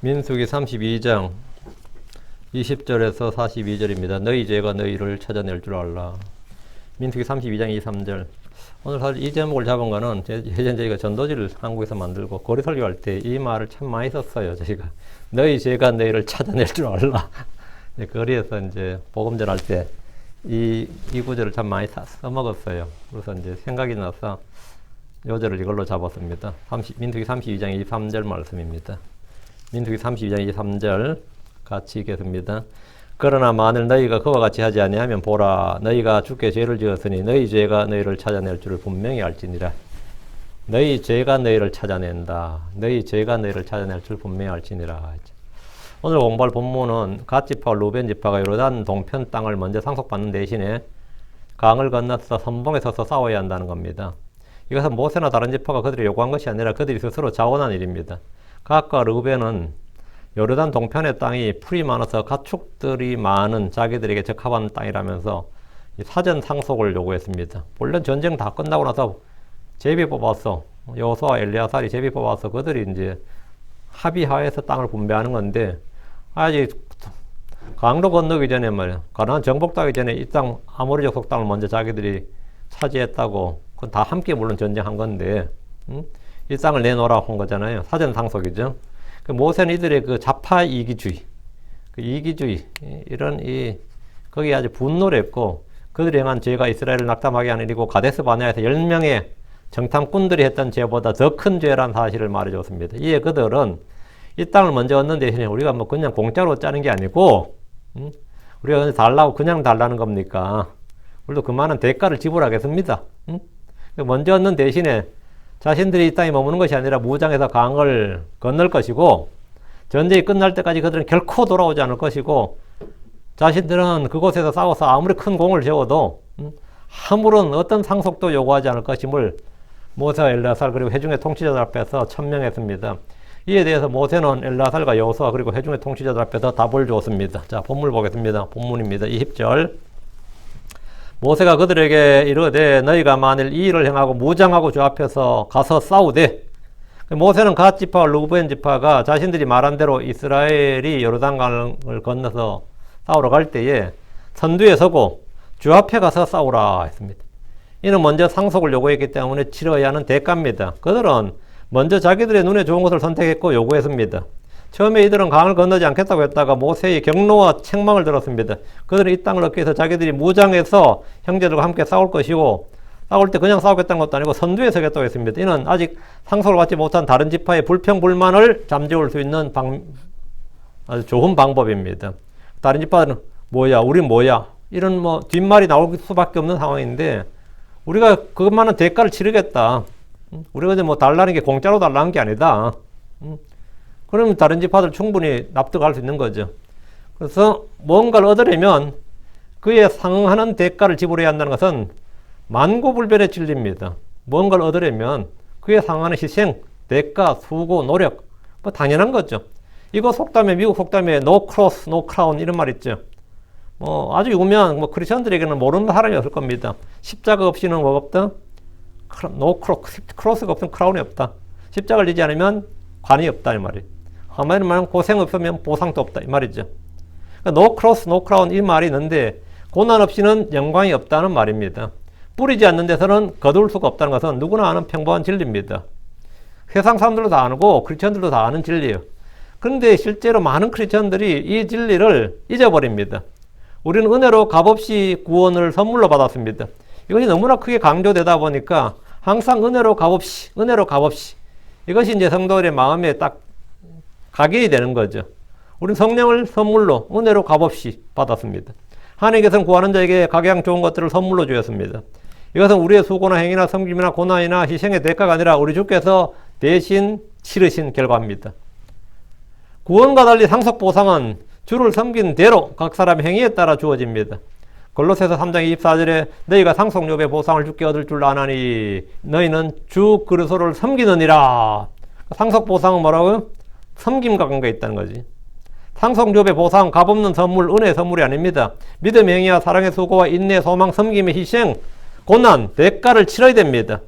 민수기 32장 20절에서 42절입니다. 너희 죄가 너희를 찾아낼 줄 알라. 민수기 32장 2, 3절. 오늘 사실 이 제목을 잡은 거는 예전 저희가 전도지를 한국에서 만들고 거리 설교할 때 이 말을 참 많이 썼어요. 저희가 너희 죄가 너희를 찾아낼 줄 알라. 거리에서 이제 복음 전할 때 이 구절을 참 많이 써먹었어요. 그래서 이제 생각이 나서 요절을 이걸로 잡았습니다. 민수기 32장 2, 3절 말씀입니다. 민수기 32장 2, 3절 같이 읽겠습니다. 그러나 만일 너희가 그와 같이 하지 아니하면 보라, 너희가 주께 죄를 지었으니 너희 죄가 너희를 찾아낼 줄을 분명히 알지니라. 너희 죄가 너희를 찾아낸다. 너희 죄가 너희를 찾아낼 줄 분명히 알지니라. 오늘 공부할 본문은 갓지파와 루벤지파가 요르단 동편 땅을 먼저 상속받는 대신에 강을 건너서 선봉에 서서 싸워야 한다는 겁니다. 이것은 모세나 다른 지파가 그들이 요구한 것이 아니라 그들이 스스로 자원한 일입니다. 갓과 르벤은 요르단 동편의 땅이 풀이 많아서 가축들이 많은 자기들에게 적합한 땅이라면서 사전 상속을 요구했습니다. 물론 전쟁 다 끝나고 나서 제비 뽑아서 여호수아와 엘리야살이 제비 뽑아서 그들이 이제 합의하에서 땅을 분배하는 건데, 아직 강도 건너기 전에 말이야, 가나안 정복하기 전에 이 땅 아모리 족속 땅을 먼저 자기들이 차지했다고, 그건 다 함께 물론 전쟁한 건데, 이 땅을 내놓으라고 한 거잖아요. 사전 상속이죠. 모세는 이들의 그 좌파 이기주의, 이런 거기에 아주 분노를 했고, 그들이 행한 죄가 이스라엘을 낙담하게 하는 일이고, 가데스 바네아에서 10명의 정탐꾼들이 했던 죄보다 더 큰 죄란 사실을 말해줬습니다. 이에 그들은 이 땅을 먼저 얻는 대신에 우리가 뭐 그냥 공짜로 짜는 게 아니고, 우리가 달라고 그냥 달라는 겁니까? 우리도 그 많은 대가를 지불하겠습니다. 먼저 얻는 대신에 자신들이 이 땅에 머무는 것이 아니라 무장해서 강을 건널 것이고, 전쟁이 끝날 때까지 그들은 결코 돌아오지 않을 것이고, 자신들은 그곳에서 싸워서 아무리 큰 공을 세워도 아무런 어떤 상속도 요구하지 않을 것임을 모세와 엘리야살 그리고 회중의 통치자들 앞에서 천명했습니다. 이에 대해서 모세는 엘리야살과 여호수아 그리고 회중의 통치자들 앞에서 답을 주었습니다. 자, 본문 보겠습니다. 본문입니다. 20절. 모세가 그들에게 이르되 너희가 만일 이 일을 행하고 무장하고 주 앞에서 가서 싸우되, 모세는 갓지파와 루벤지파가 자신들이 말한 대로 이스라엘이 요르단강을 건너서 싸우러 갈 때에 선두에 서고 주 앞에 가서 싸우라 했습니다. 이는 먼저 상속을 요구했기 때문에 치러야 하는 대가입니다. 그들은 먼저 자기들의 눈에 좋은 것을 선택했고 요구했습니다. 처음에 이들은 강을 건너지 않겠다고 했다가 모세의 경로와 책망을 들었습니다. 그들은 이 땅을 얻기 위해서 자기들이 무장해서 형제들과 함께 싸울 것이고, 싸울 때 그냥 싸우겠다는 것도 아니고 선두에 서겠다고 했습니다. 이는 아직 상속을 받지 못한 다른 지파의 불평불만을 잠재울 수 있는 아주 좋은 방법입니다. 다른 지파들은 뭐야, 우린 뭐야, 이런 뭐 뒷말이 나올 수밖에 없는 상황인데, 우리가 그것만한 대가를 치르겠다. 우리가 이제 뭐 달라는 게 공짜로 달라는 게 아니다. 그러면 다른 지파들 충분히 납득할 수 있는 거죠. 그래서 뭔가를 얻으려면 그에 상응하는 대가를 지불해야 한다는 것은 만고불변의 진리입니다. 뭔가를 얻으려면 그에 상응하는 희생, 대가, 수고, 노력, 뭐 당연한 거죠. 이거 속담에, 미국 속담에 no cross, no crown 이런 말 있죠. 뭐 아주 유명한 뭐 크리스천들에게는 모르는 사람이 없을 겁니다. 십자가 없이는 뭐가 없다? no cross, 크로스가 없으면 크라운이 없다. 십자가를 지지 않으면 관이 없다 이 말이에요. 한마디로 말하면 고생 없으면 보상도 없다 이 말이죠. 그러니까 no cross, no crown 이 말이 있는데, 고난 없이는 영광이 없다는 말입니다. 뿌리지 않는 데서는 거둘 수가 없다는 것은 누구나 아는 평범한 진리입니다. 세상 사람들도 다 아고 크리스천들도 다 아는 진리예요. 그런데 실제로 많은 크리스천들이 이 진리를 잊어버립니다. 우리는 은혜로 값없이 구원을 선물로 받았습니다. 이것이 너무나 크게 강조되다 보니까 항상 은혜로 값없이, 은혜로 값없이, 이것이 이제 성도들의 마음에 딱 각인이 되는 거죠. 우리는 성령을 선물로 은혜로 값없이 받았습니다. 하나님께서는 구하는 자에게 각양 좋은 것들을 선물로 주셨습니다. 이것은 우리의 수고나 행위나 섬김이나 고난이나 희생의 대가가 아니라 우리 주께서 대신 치르신 결과입니다. 구원과 달리 상속 보상은 주를 섬긴 대로 각 사람의 행위에 따라 주어집니다. 골로새서 3장 24절에 너희가 상속료의 보상을 주께 얻을 줄 아나니 너희는 주 그리스도를 섬기느니라. 상속 보상은 뭐라고요? 섬김과 관계가 있다는 거지. 상속료의 보상, 값없는 선물, 은혜의 선물이 아닙니다. 믿음의 행위와 사랑의 수고와 인내, 소망, 섬김의 희생, 고난, 대가를 치러야 됩니다.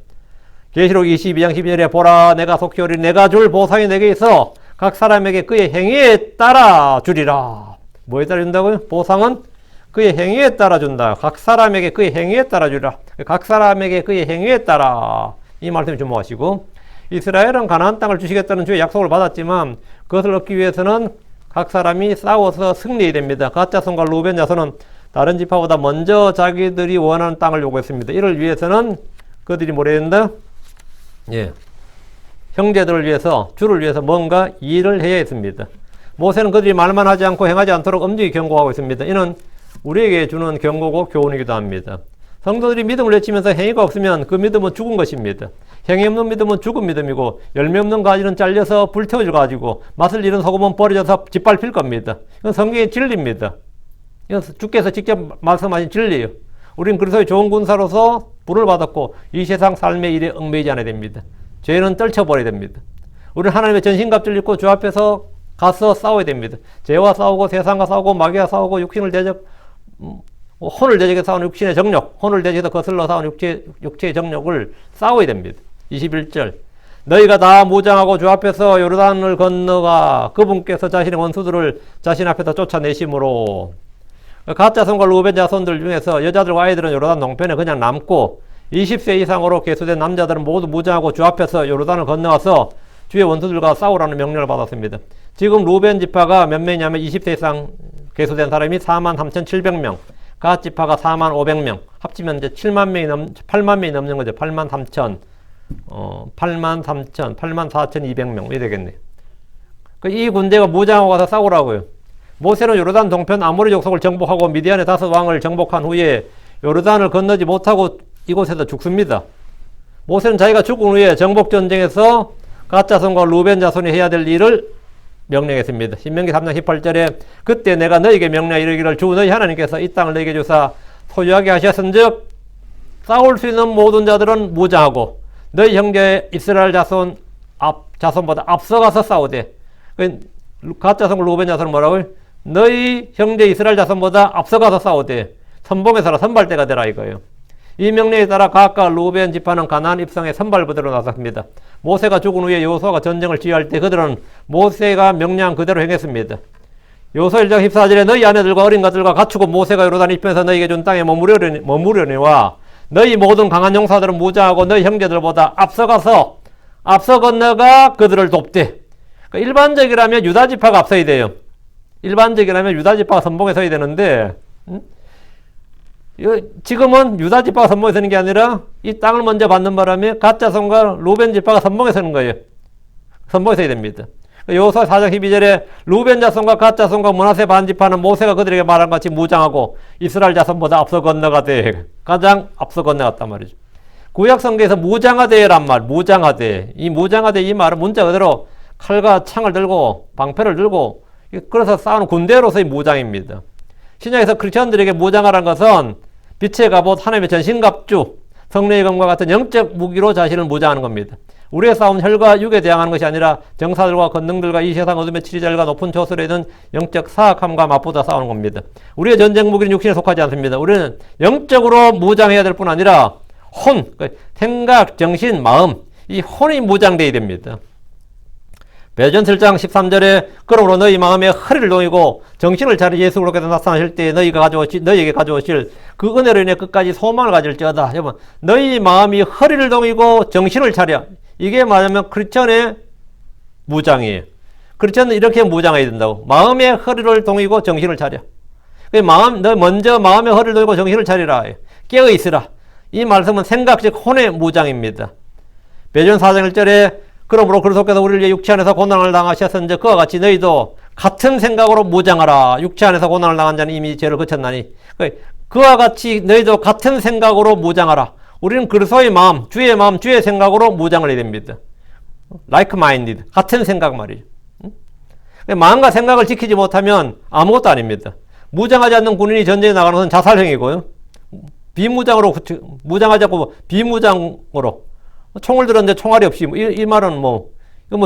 계시록 22장 12절에 보라 내가 속히 오리니 내가 줄 보상이 내게 있어 각 사람에게 그의 행위에 따라 주리라. 뭐에 따라 준다고요? 보상은 그의 행위에 따라 준다. 각 사람에게 그의 행위에 따라 주리라. 각 사람에게 그의 행위에 따라. 이 말씀에 주목하시고, 이스라엘은 가나안 땅을 주시겠다는 주의 약속을 받았지만 그것을 얻기 위해서는 각 사람이 싸워서 승리해야 됩니다. 갓 자손과 루벤 자손은 다른 지파보다 먼저 자기들이 원하는 땅을 요구했습니다. 이를 위해서는 그들이 뭐라 해야 된다? 예. 형제들을 위해서, 주를 위해서 뭔가 일을 해야 했습니다. 모세는 그들이 말만 하지 않고 행하지 않도록 엄중히 경고하고 있습니다. 이는 우리에게 주는 경고고 교훈이기도 합니다. 성도들이 믿음을 외치면서 행위가 없으면 그 믿음은 죽은 것입니다. 행위 없는 믿음은 죽은 믿음이고, 열매 없는 가지는 잘려서 불태워질 가지고, 맛을 잃은 소금은 버려져서 짓밟힐 겁니다. 이건 성경의 진리입니다. 이건 주께서 직접 말씀하신 진리예요. 우리는 그리스도의 좋은 군사로서 부를 받았고 이 세상 삶의 일에 얽매이지 않아야 됩니다. 죄는 떨쳐버려야 됩니다. 우리는 하나님의 전신갑주를 입고 주 앞에서 가서 싸워야 됩니다. 죄와 싸우고 세상과 싸우고 마귀와 싸우고 육신을 대적, 혼을 대적해 싸우는 육신의 정욕, 혼을 대적해서 거슬러 싸우는 육체의 정욕을 싸워야 됩니다. 21절, 너희가 다 무장하고 주 앞에서 요르단을 건너가 그분께서 자신의 원수들을 자신 앞에서 쫓아내심으로. 갓 자손과 루벤 자손들 중에서 여자들과 아이들은 요르단 동편에 그냥 남고 20세 이상으로 계수된 남자들은 모두 무장하고 주 앞에서 요르단을 건너와서 주의 원수들과 싸우라는 명령을 받았습니다. 지금 루벤 지파가 몇 명이냐면 20세 이상 계수된 사람이 43,700명, 갓 지파가 45,000명, 합치면 이제 8만 명이 넘는 거죠. 84,200명, 이래 되겠네요. 이 군대가 무장하고 가서 싸우라고요. 모세는 요르단 동편 아모리 족속을 정복하고 미디안의 5 왕을 정복한 후에 요르단을 건너지 못하고 이곳에서 죽습니다. 모세는 자기가 죽은 후에 정복전쟁에서 갓 자손과 루벤 자손이 해야 될 일을 명령했습니다. 신명기 3장 18절에 그때 내가 너에게 명령하여 이르기를 주 너희 하나님께서 이 땅을 너에게 주사 소유하게 하셨은즉 싸울 수 있는 모든 자들은 무장하고 너희 형제 이스라엘 자손보다 앞서가서 싸우되, 갓 자손과 루벤 자손은 뭐라고요? 너희 형제 이스라엘 자손보다 앞서가서 싸우되 선봉에 서라, 선발대가 되라 이거예요. 이 명령에 따라 갓과 루벤 지파는 가나안 입성에 선발부대로 나섰습니다. 모세가 죽은 후에 여호수아가 전쟁을 지휘할 때 그들은 모세가 명령한 그대로 행했습니다. 여호수아 1장 14절에 너희 아내들과 어린 가들과 갖추고 모세가 요르단 이편에서 너희에게 준 땅에 머무르려니와 너희 모든 강한 용사들은 무장하고 너희 형제들보다 앞서 건너가 그들을 돕되. 그러니까 일반적이라면 유다 지파가 앞서야 돼요. 일반적이라면 유다 지파가 선봉에 서야 되는데, 지금은 유다 지파가 선봉에 서는 게 아니라 이 땅을 먼저 받는 바람에 갓 자손과 루벤 지파가 선봉에 서는 거예요. 선봉에 서야 됩니다. 여호수아 4장 12절에 루벤 자손과 갓 자손과 므낫세 반 지파는 모세가 그들에게 말한 같이 무장하고 이스라엘 자손보다 앞서 건너가되, 가장 앞서 건너갔단 말이죠. 구약 성경에서 무장하되란 말, 무장하되, 이 무장하되 이 말은 문자 그대로 칼과 창을 들고 방패를 들고 그래서 싸우는 군대로서의 무장입니다. 신약에서 크리스천들에게 무장하라는 것은 빛의 갑옷, 하나님의 전신갑주, 성령의 검과 같은 영적 무기로 자신을 무장하는 겁니다. 우리의 싸움은 혈과 육에 대항하는 것이 아니라 정사들과 권능들과 이 세상 어둠의 치리자들과 높은 초설에 있는 영적 사악함과 맞붙어 싸우는 겁니다. 우리의 전쟁 무기는 육신에 속하지 않습니다. 우리는 영적으로 무장해야 될 뿐 아니라 생각, 정신, 마음, 이 혼이 무장되어야 됩니다. 베드로전서 1장 13절에 그러므로 너희 마음에 허리를 동이고 정신을 차려 예수 그리스도께서 나타나실 때 너희에게 가져오실 그 은혜로 인해 끝까지 소망을 가질지어다. 여러분, 너희 마음이 허리를 동이고 정신을 차려. 이게 말하면 크리스천의 무장이에요. 크리스천은 이렇게 무장해야 된다고. 마음의 허리를 동이고 정신을 차려. 너 먼저 마음의 허리를 동이고 정신을 차리라. 깨어 있으라. 이 말씀은 생각, 즉 혼의 무장입니다. 베드로전서 4장 1절에 그러므로 그리스도께서 우리를 위해 육체 안에서 고난을 당하셨은즉 그와 같이 너희도 같은 생각으로 무장하라. 육체 안에서 고난을 당한 자는 이미 죄를 거쳤나니. 그와 같이 너희도 같은 생각으로 무장하라. 우리는 그리스도의 마음, 주의 생각으로 무장을 해야 됩니다. like-minded, 같은 생각 말이죠. 마음과 생각을 지키지 못하면 아무것도 아닙니다. 무장하지 않는 군인이 전쟁에 나가는 것은 자살행위고요. 무장하지 않고 비무장으로 총을 들었는데 총알이 없이 이 말은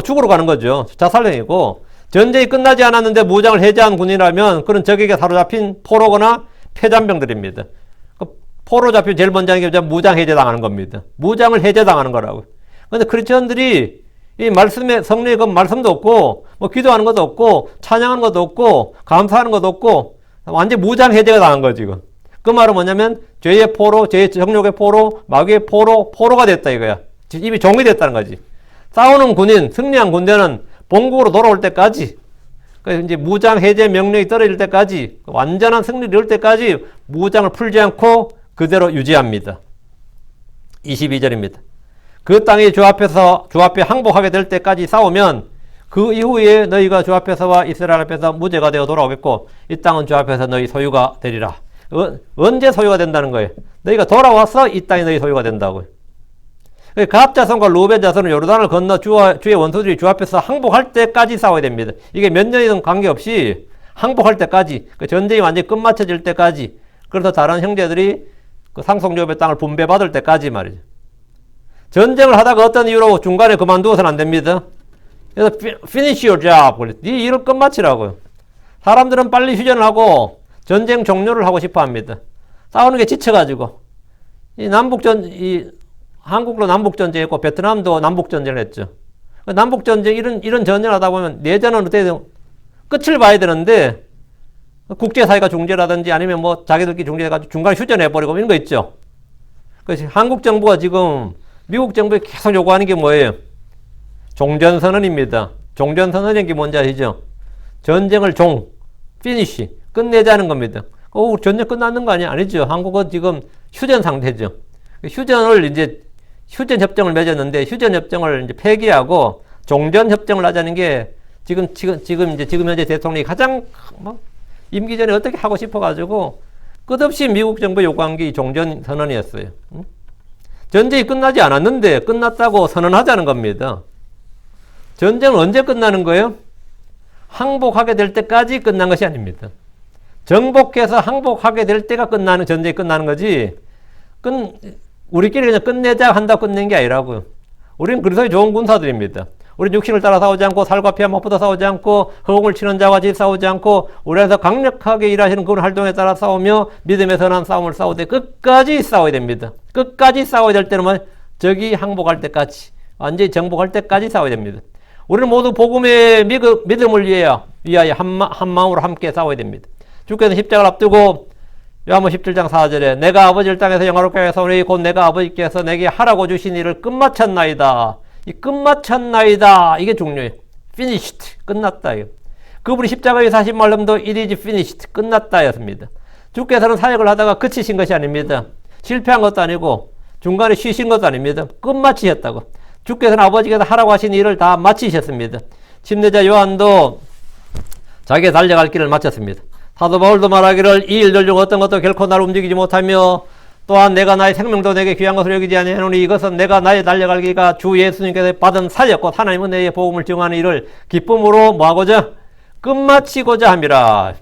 죽으러 가는 거죠. 자살행위고, 전쟁이 끝나지 않았는데 무장을 해제한 군인이라면 그런 적에게 사로잡힌 포로거나 폐잔병들입니다. 포로 잡히면 제일 먼저 하는 게 무장 해제당하는 겁니다. 무장을 해제당하는 거라고요. 그런데 크리스천들이 이 말씀에 성령의 그 말씀도 없고, 뭐 기도하는 것도 없고, 찬양하는 것도 없고, 감사하는 것도 없고, 완전 무장 해제가 당한 거지, 지금. 그 말은 뭐냐면, 죄의 포로, 죄의 정욕의 포로, 마귀의 포로, 포로가 됐다, 이거야. 이미 종이 됐다는 거지. 싸우는 군인, 승리한 군대는 본국으로 돌아올 때까지, 그래서 이제 무장 해제 명령이 떨어질 때까지, 완전한 승리를 이룰 때까지 무장을 풀지 않고 그대로 유지합니다. 22절입니다. 그 땅이 주 앞에 항복하게 될 때까지 싸우면 그 이후에 너희가 주 앞에서와 이스라엘 앞에서 무죄가 되어 돌아오겠고 이 땅은 주 앞에서 너희 소유가 되리라. 언제 소유가 된다는 거예요? 너희가 돌아와서 이 땅이 너희 소유가 된다고요. 갓 자손과 루벤 자손은 요르단을 건너 주의 원수들이 주 앞에서 항복할 때까지 싸워야 됩니다. 이게 몇 년이든 관계없이 항복할 때까지, 그 전쟁이 완전히 끝마쳐질 때까지, 그래서 다른 형제들이 그 상속요배 땅을 분배받을 때까지 말이죠. 전쟁을 하다가 어떤 이유로 중간에 그만두어서는 안 됩니다. 그래서 finish your job. 네 일을 끝마치라고요. 사람들은 빨리 휴전을 하고 전쟁 종료를 하고 싶어 합니다. 싸우는 게 지쳐가지고. 한국도 남북전쟁했고, 베트남도 남북전쟁을 했죠. 남북전쟁, 이런 전쟁을 하다 보면, 내전은 어떻게든 끝을 봐야 되는데, 국제사회가 중재라든지 아니면 뭐 자기들끼리 중재해가지고 중간에 휴전해버리고 이런 거 있죠. 그래서 한국 정부가 지금 미국 정부에 계속 요구하는 게 뭐예요? 종전선언입니다. 종전선언이 게 뭔지 아시죠? 전쟁을 finish, 끝내자는 겁니다. 전쟁 끝났는 거 아니야? 아니죠. 한국은 지금 휴전 상태죠. 휴전협정을 맺었는데, 휴전협정을 이제 폐기하고, 종전협정을 하자는 게, 지금 현재 대통령이 가장, 임기 전에 어떻게 하고 싶어가지고, 끝없이 미국 정부 요구한 게 종전선언이었어요. 전쟁이 끝나지 않았는데, 끝났다고 선언하자는 겁니다. 전쟁은 언제 끝나는 거예요? 항복하게 될 때까지 끝난 것이 아닙니다. 정복해서 항복하게 될 때가 전쟁이 끝나는 거지, 우리끼리 그냥 끝내자 한다고 끝낸 게 아니라고요. 우리는 그래서 좋은 군사들입니다. 우리는 육신을 따라 싸우지 않고 살과 피와 목보다 싸우지 않고 허공을 치는 자와 같이 싸우지 않고 우리에서 강력하게 일하시는 그런 활동에 따라 싸우며 믿음의 선한 싸움을 싸우되 끝까지 싸워야 됩니다. 끝까지 싸워야 될 때는 뭐 적이 항복할 때까지 완전히 정복할 때까지 싸워야 됩니다. 우리는 모두 복음의 믿음을 위하여 한 마음으로 함께 싸워야 됩니다. 주께서 십자가를 앞두고 요한복음 17장 4절에 내가 아버지를 땅에서 영화롭게 하사오니 곧 내가 아버지께서 내게 하라고 주신 일을 끝마쳤나이다. 이 끝마쳤나이다. 이게 중요해요. finished. 끝났다. 그분이 십자가에서 하신 말씀도 it is finished. 끝났다 였습니다. 주께서는 사역을 하다가 그치신 것이 아닙니다. 실패한 것도 아니고 중간에 쉬신 것도 아닙니다. 끝마치셨다고. 주께서는 아버지께서 하라고 하신 일을 다 마치셨습니다. 침례자 요한도 자기가 달려갈 길을 마쳤습니다. 사도 바울도 말하기를 이 일들 중 어떤 것도 결코 나를 움직이지 못하며 또한 내가 나의 생명도 내게 귀한 것을 여기지 아니하노니 이것은 내가 나의 달려갈 길과 주 예수님께서 받은 사역 곧 하나님 은혜의 복음을 증하는 일을 기쁨으로 뭐하고자? 끝마치고자 함이라.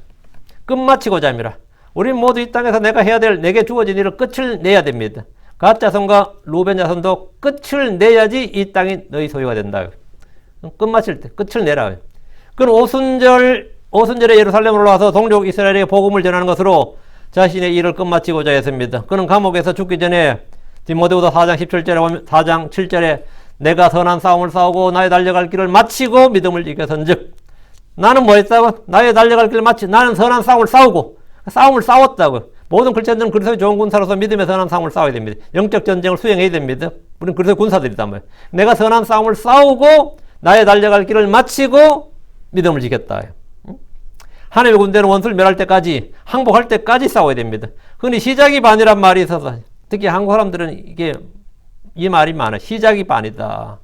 끝마치고자 함이라. 우리 모두 이 땅에서 내가 해야 될 내게 주어진 일을 끝을 내야 됩니다. 갓 자손과 루벤 자손도 끝을 내야지 이 땅이 너희 소유가 된다. 끝마칠 때 끝을 내라. 그건 오순절에 예루살렘으로 올라와서 동족 이스라엘에게 복음을 전하는 것으로 자신의 일을 끝마치고자 했습니다. 그는 감옥에서 죽기 전에 디모데후서 4장 7절에 내가 선한 싸움을 싸우고 나의 달려갈 길을 마치고 믿음을 지켰은즉 나는 뭐 했다고? 나의 달려갈 길을 마치 나는 선한 싸움을 싸웠다고. 모든 크리스천들은 그래서 좋은 군사로서 믿음의 선한 싸움을 싸워야 됩니다. 영적 전쟁을 수행해야 됩니다. 우리는 그래서 군사들이단 말이에요. 내가 선한 싸움을 싸우고 나의 달려갈 길을 마치고 믿음을 지켰다. 하나님의 군대는 원수를 멸할 때까지 항복할 때까지 싸워야 됩니다. 흔히 시작이 반이란 말이 있어서 특히 한국 사람들은 이 말이 많아요. 시작이 반이다.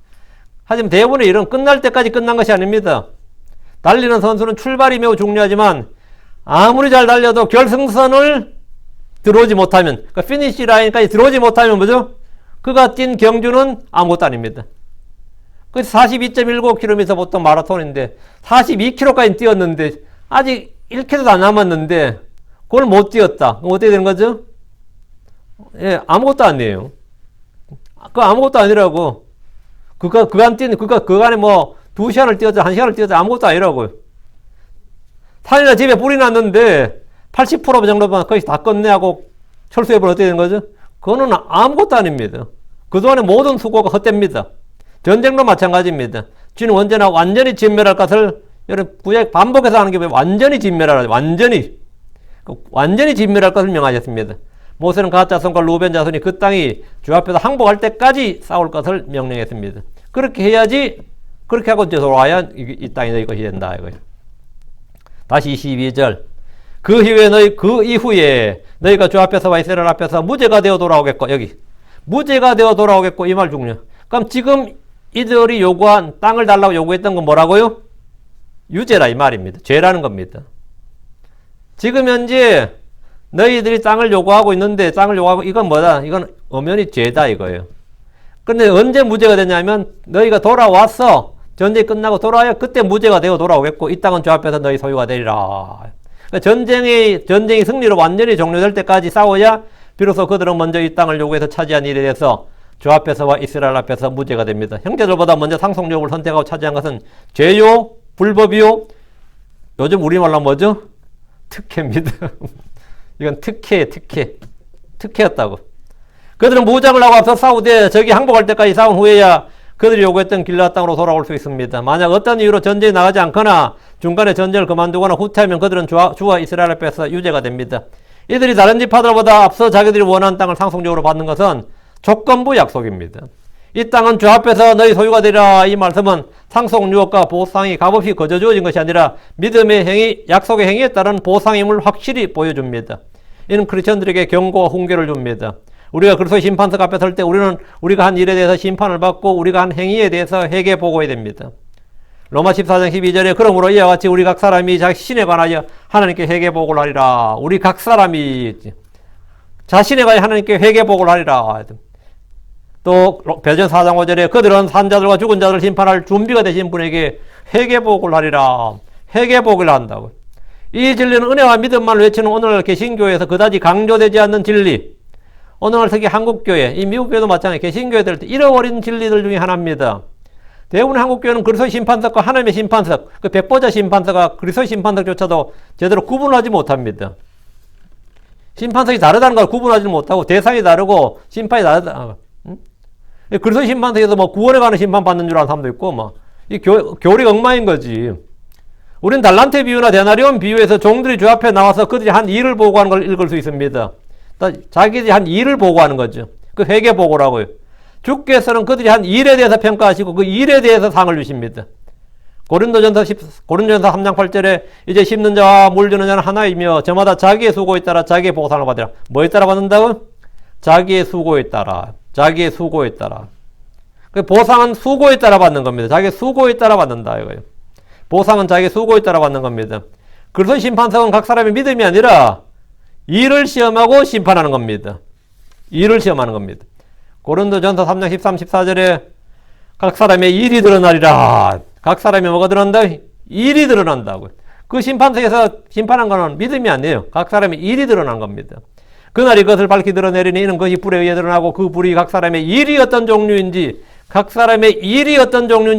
하지만 대부분의 일은 끝날 때까지 끝난 것이 아닙니다. 달리는 선수는 출발이 매우 중요하지만 아무리 잘 달려도 결승선을 들어오지 못하면 그러니까 피니시 라인까지 들어오지 못하면 뭐죠? 그가 뛴 경주는 아무것도 아닙니다. 그래서 42.19km 보통 마라톤인데 42km까지 뛰었는데 아직 1km도 안 남았는데 그걸 못 뛰었다. 그럼 어떻게 되는 거죠? 예, 아무것도 아니에요. 그거 아무것도 아니라고. 그간에 뭐 2시간을 뛰었자 1시간을 뛰었자 아무것도 아니라고요. 산이나 집에 불이 났는데 80% 정도만 거의 다 끝내하고 철수해버리면 어떻게 되는 거죠? 그거는 아무것도 아닙니다. 그동안의 모든 수고가 헛됩니다. 전쟁도 마찬가지입니다. 주는 언제나 완전히 진멸할 것을 여러분 구약 반복해서 하는 게 완전히 진멸하라. 완전히 진멸할 것을 명하셨습니다. 모세는 갓 자손과 루벤 자손이 그 땅이 주 앞에서 항복할 때까지 싸울 것을 명령했습니다. 그렇게 해야지, 그렇게 하고 돌아와야 이 땅이 너희 것이 된다 이거예요. 다시 22절. 그 이후에 너희가 주 앞에서와 이스라엘 앞에서 무죄가 되어 돌아오겠고, 여기 무죄가 되어 돌아오겠고, 이 말 중요. 그럼 지금 이들이 요구한 땅을 달라고 요구했던 건 뭐라고요? 유죄라 이 말입니다. 죄라는 겁니다. 지금 현재 너희들이 땅을 요구하고 있는데, 땅을 요구하고, 이건 뭐다? 이건 엄연히 죄다 이거예요. 근데 언제 무죄가 되냐면 너희가 돌아왔어. 전쟁이 끝나고 돌아와야 그때 무죄가 되어 돌아오겠고, 이 땅은 주 앞에서 너희 소유가 되리라. 그러니까 전쟁이 승리로 완전히 종료될 때까지 싸워야 비로소 그들은 먼저 이 땅을 요구해서 차지한 일에 대해서 주 앞에서와 이스라엘 앞에서 무죄가 됩니다. 형제들보다 먼저 상속력을 선택하고 차지한 것은 죄요, 불법이요. 요즘 우리말로 뭐죠? 특혜입니다. 이건 특혜였다고. 그들은 무장을 하고 앞서 싸우되 적이 항복할 때까지 싸운 후에야 그들이 요구했던 길앗 땅으로 돌아올 수 있습니다. 만약 어떤 이유로 전쟁이 나가지 않거나 중간에 전쟁을 그만두거나 후퇴하면 그들은 주와 이스라엘 앞에서 유죄가 됩니다. 이들이 다른 지파들보다 앞서 자기들이 원하는 땅을 상속적으로 받는 것은 조건부 약속입니다. 이 땅은 주 앞에서 너희 소유가 되리라. 이 말씀은 상속 유업과 보상이 값없이 거저 주어진 것이 아니라 믿음의 행위, 약속의 행위에 따른 보상임을 확실히 보여줍니다. 이는 크리스천들에게 경고와 훈계를 줍니다. 우리가 그리스도의 심판석 앞에 설 때 우리는 우리가 한 일에 대해서 심판을 받고 우리가 한 행위에 대해서 회개 보고해야 됩니다. 로마 14장 12절에 그러므로 이와 같이 우리 각 사람이 자신에 관하여 하나님께 회개 보고를 하리라. 우리 각 사람이 자신에 관하여 하나님께 회개 보고를 하리라. 또 베드로 4장 5절에 그들은 산자들과 죽은 자들을 심판할 준비가 되신 분에게 회개 보고를 하리라. 회개 보고를 한다고. 이 진리는 은혜와 믿음만 외치는 오늘날 개신교회에서 그다지 강조되지 않는 진리. 오늘날 특히 한국교회, 이 미국교회도 마찬가지 개신교회들 잃어버린 진리들 중에 하나입니다. 대부분 한국교회는 그리스도의 심판석과 하나님의 심판석, 그 백보자 심판석과 그리스도의 심판석조차도 제대로 구분하지 못합니다. 심판석이 다르다는 걸 구분하지 못하고 대상이 다르고 심판이 다르다. 그리스도의 심판석에서 뭐 구원에 관한 심판 받는 줄 아는 사람도 있고, 이 교리 엉망인 거지. 우린 달란트 비유나 데나리온 비유에서 종들이 주 앞에 나와서 그들이 한 일을 보고하는 걸 읽을 수 있습니다. 자기들이 한 일을 보고하는 거죠. 그 회개 보고라고요. 주께서는 그들이 한 일에 대해서 평가하시고 그 일에 대해서 상을 주십니다. 고린도전서 3장 8절에 이제 심는 자와 물 주는 자는 하나이며 저마다 자기의 수고에 따라 자기의 보상을 받으라. 뭐에 따라 받는다고? 자기의 수고에 따라. 자기의 수고에 따라. 그 보상은 수고에 따라 받는 겁니다. 자기의 수고에 따라 받는다 이거예요. 보상은 자기의 수고에 따라 받는 겁니다. 그래서 심판석은 각 사람의 믿음이 아니라 일을 시험하고 심판하는 겁니다. 일을 시험하는 겁니다. 고린도전서 3장 13, 14절에 각 사람의 일이 드러나리라. 각 사람이 뭐가 드러난다? 일이 드러난다고. 그 심판석에서 심판한 거는 믿음이 아니에요. 각 사람의 일이 드러난 겁니다. 그날 이것을 밝히 드러내리니 이는 그것이 불에 의해 드러나고 그 불이 각 사람의 일이 어떤 종류인지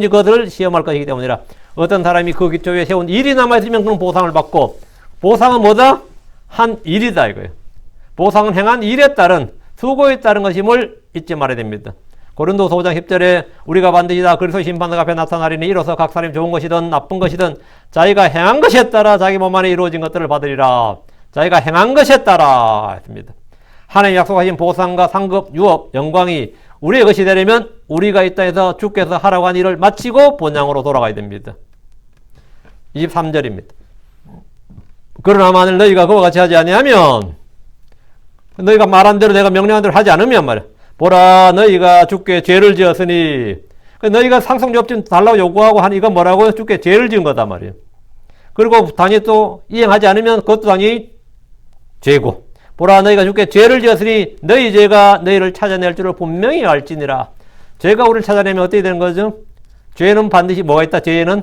그것을 시험할 것이기 때문이라. 어떤 사람이 그 기초 위에 세운 일이 남아있으면 그는 보상을 받고, 보상은 뭐다? 한 일이다 이거예요. 보상은 행한 일에 따른 수고에 따른 것임을 잊지 말아야 됩니다. 고린도서 5장 10절에 우리가 반드시 다 그리스도의 심판석 앞에 나타나리니 이로써 각 사람이 좋은 것이든 나쁜 것이든 자기가 행한 것에 따라 자기 몸 안에 이루어진 것들을 받으리라. 자기가 행한 것에 따라 했습니다. 하나님 약속하신 보상과 상급, 유업, 영광이 우리의 것이 되려면 우리가 이 땅에서 주께서 하라고 한 일을 마치고 본향으로 돌아가야 됩니다. 23절입니다. 그러나 만일 너희가 그와 같이 하지 아니하면, 너희가 말한 대로 내가 명령한 대로 하지 않으면 말이야. 보라, 너희가 주께 죄를 지었으니, 너희가 상속유업 좀 달라고 요구하고 하니 이건 뭐라고요? 주께 죄를 지은 거다 말이에요. 그리고 당연히 또 이행하지 않으면 그것도 당연히 죄고. 보라, 너희가 주께 죄를 지었으니 너희 죄가 너희를 찾아낼 줄을 분명히 알지니라. 죄가 우리를 찾아내면 어떻게 되는 거죠? 죄는 반드시 뭐가 있다? 죄에는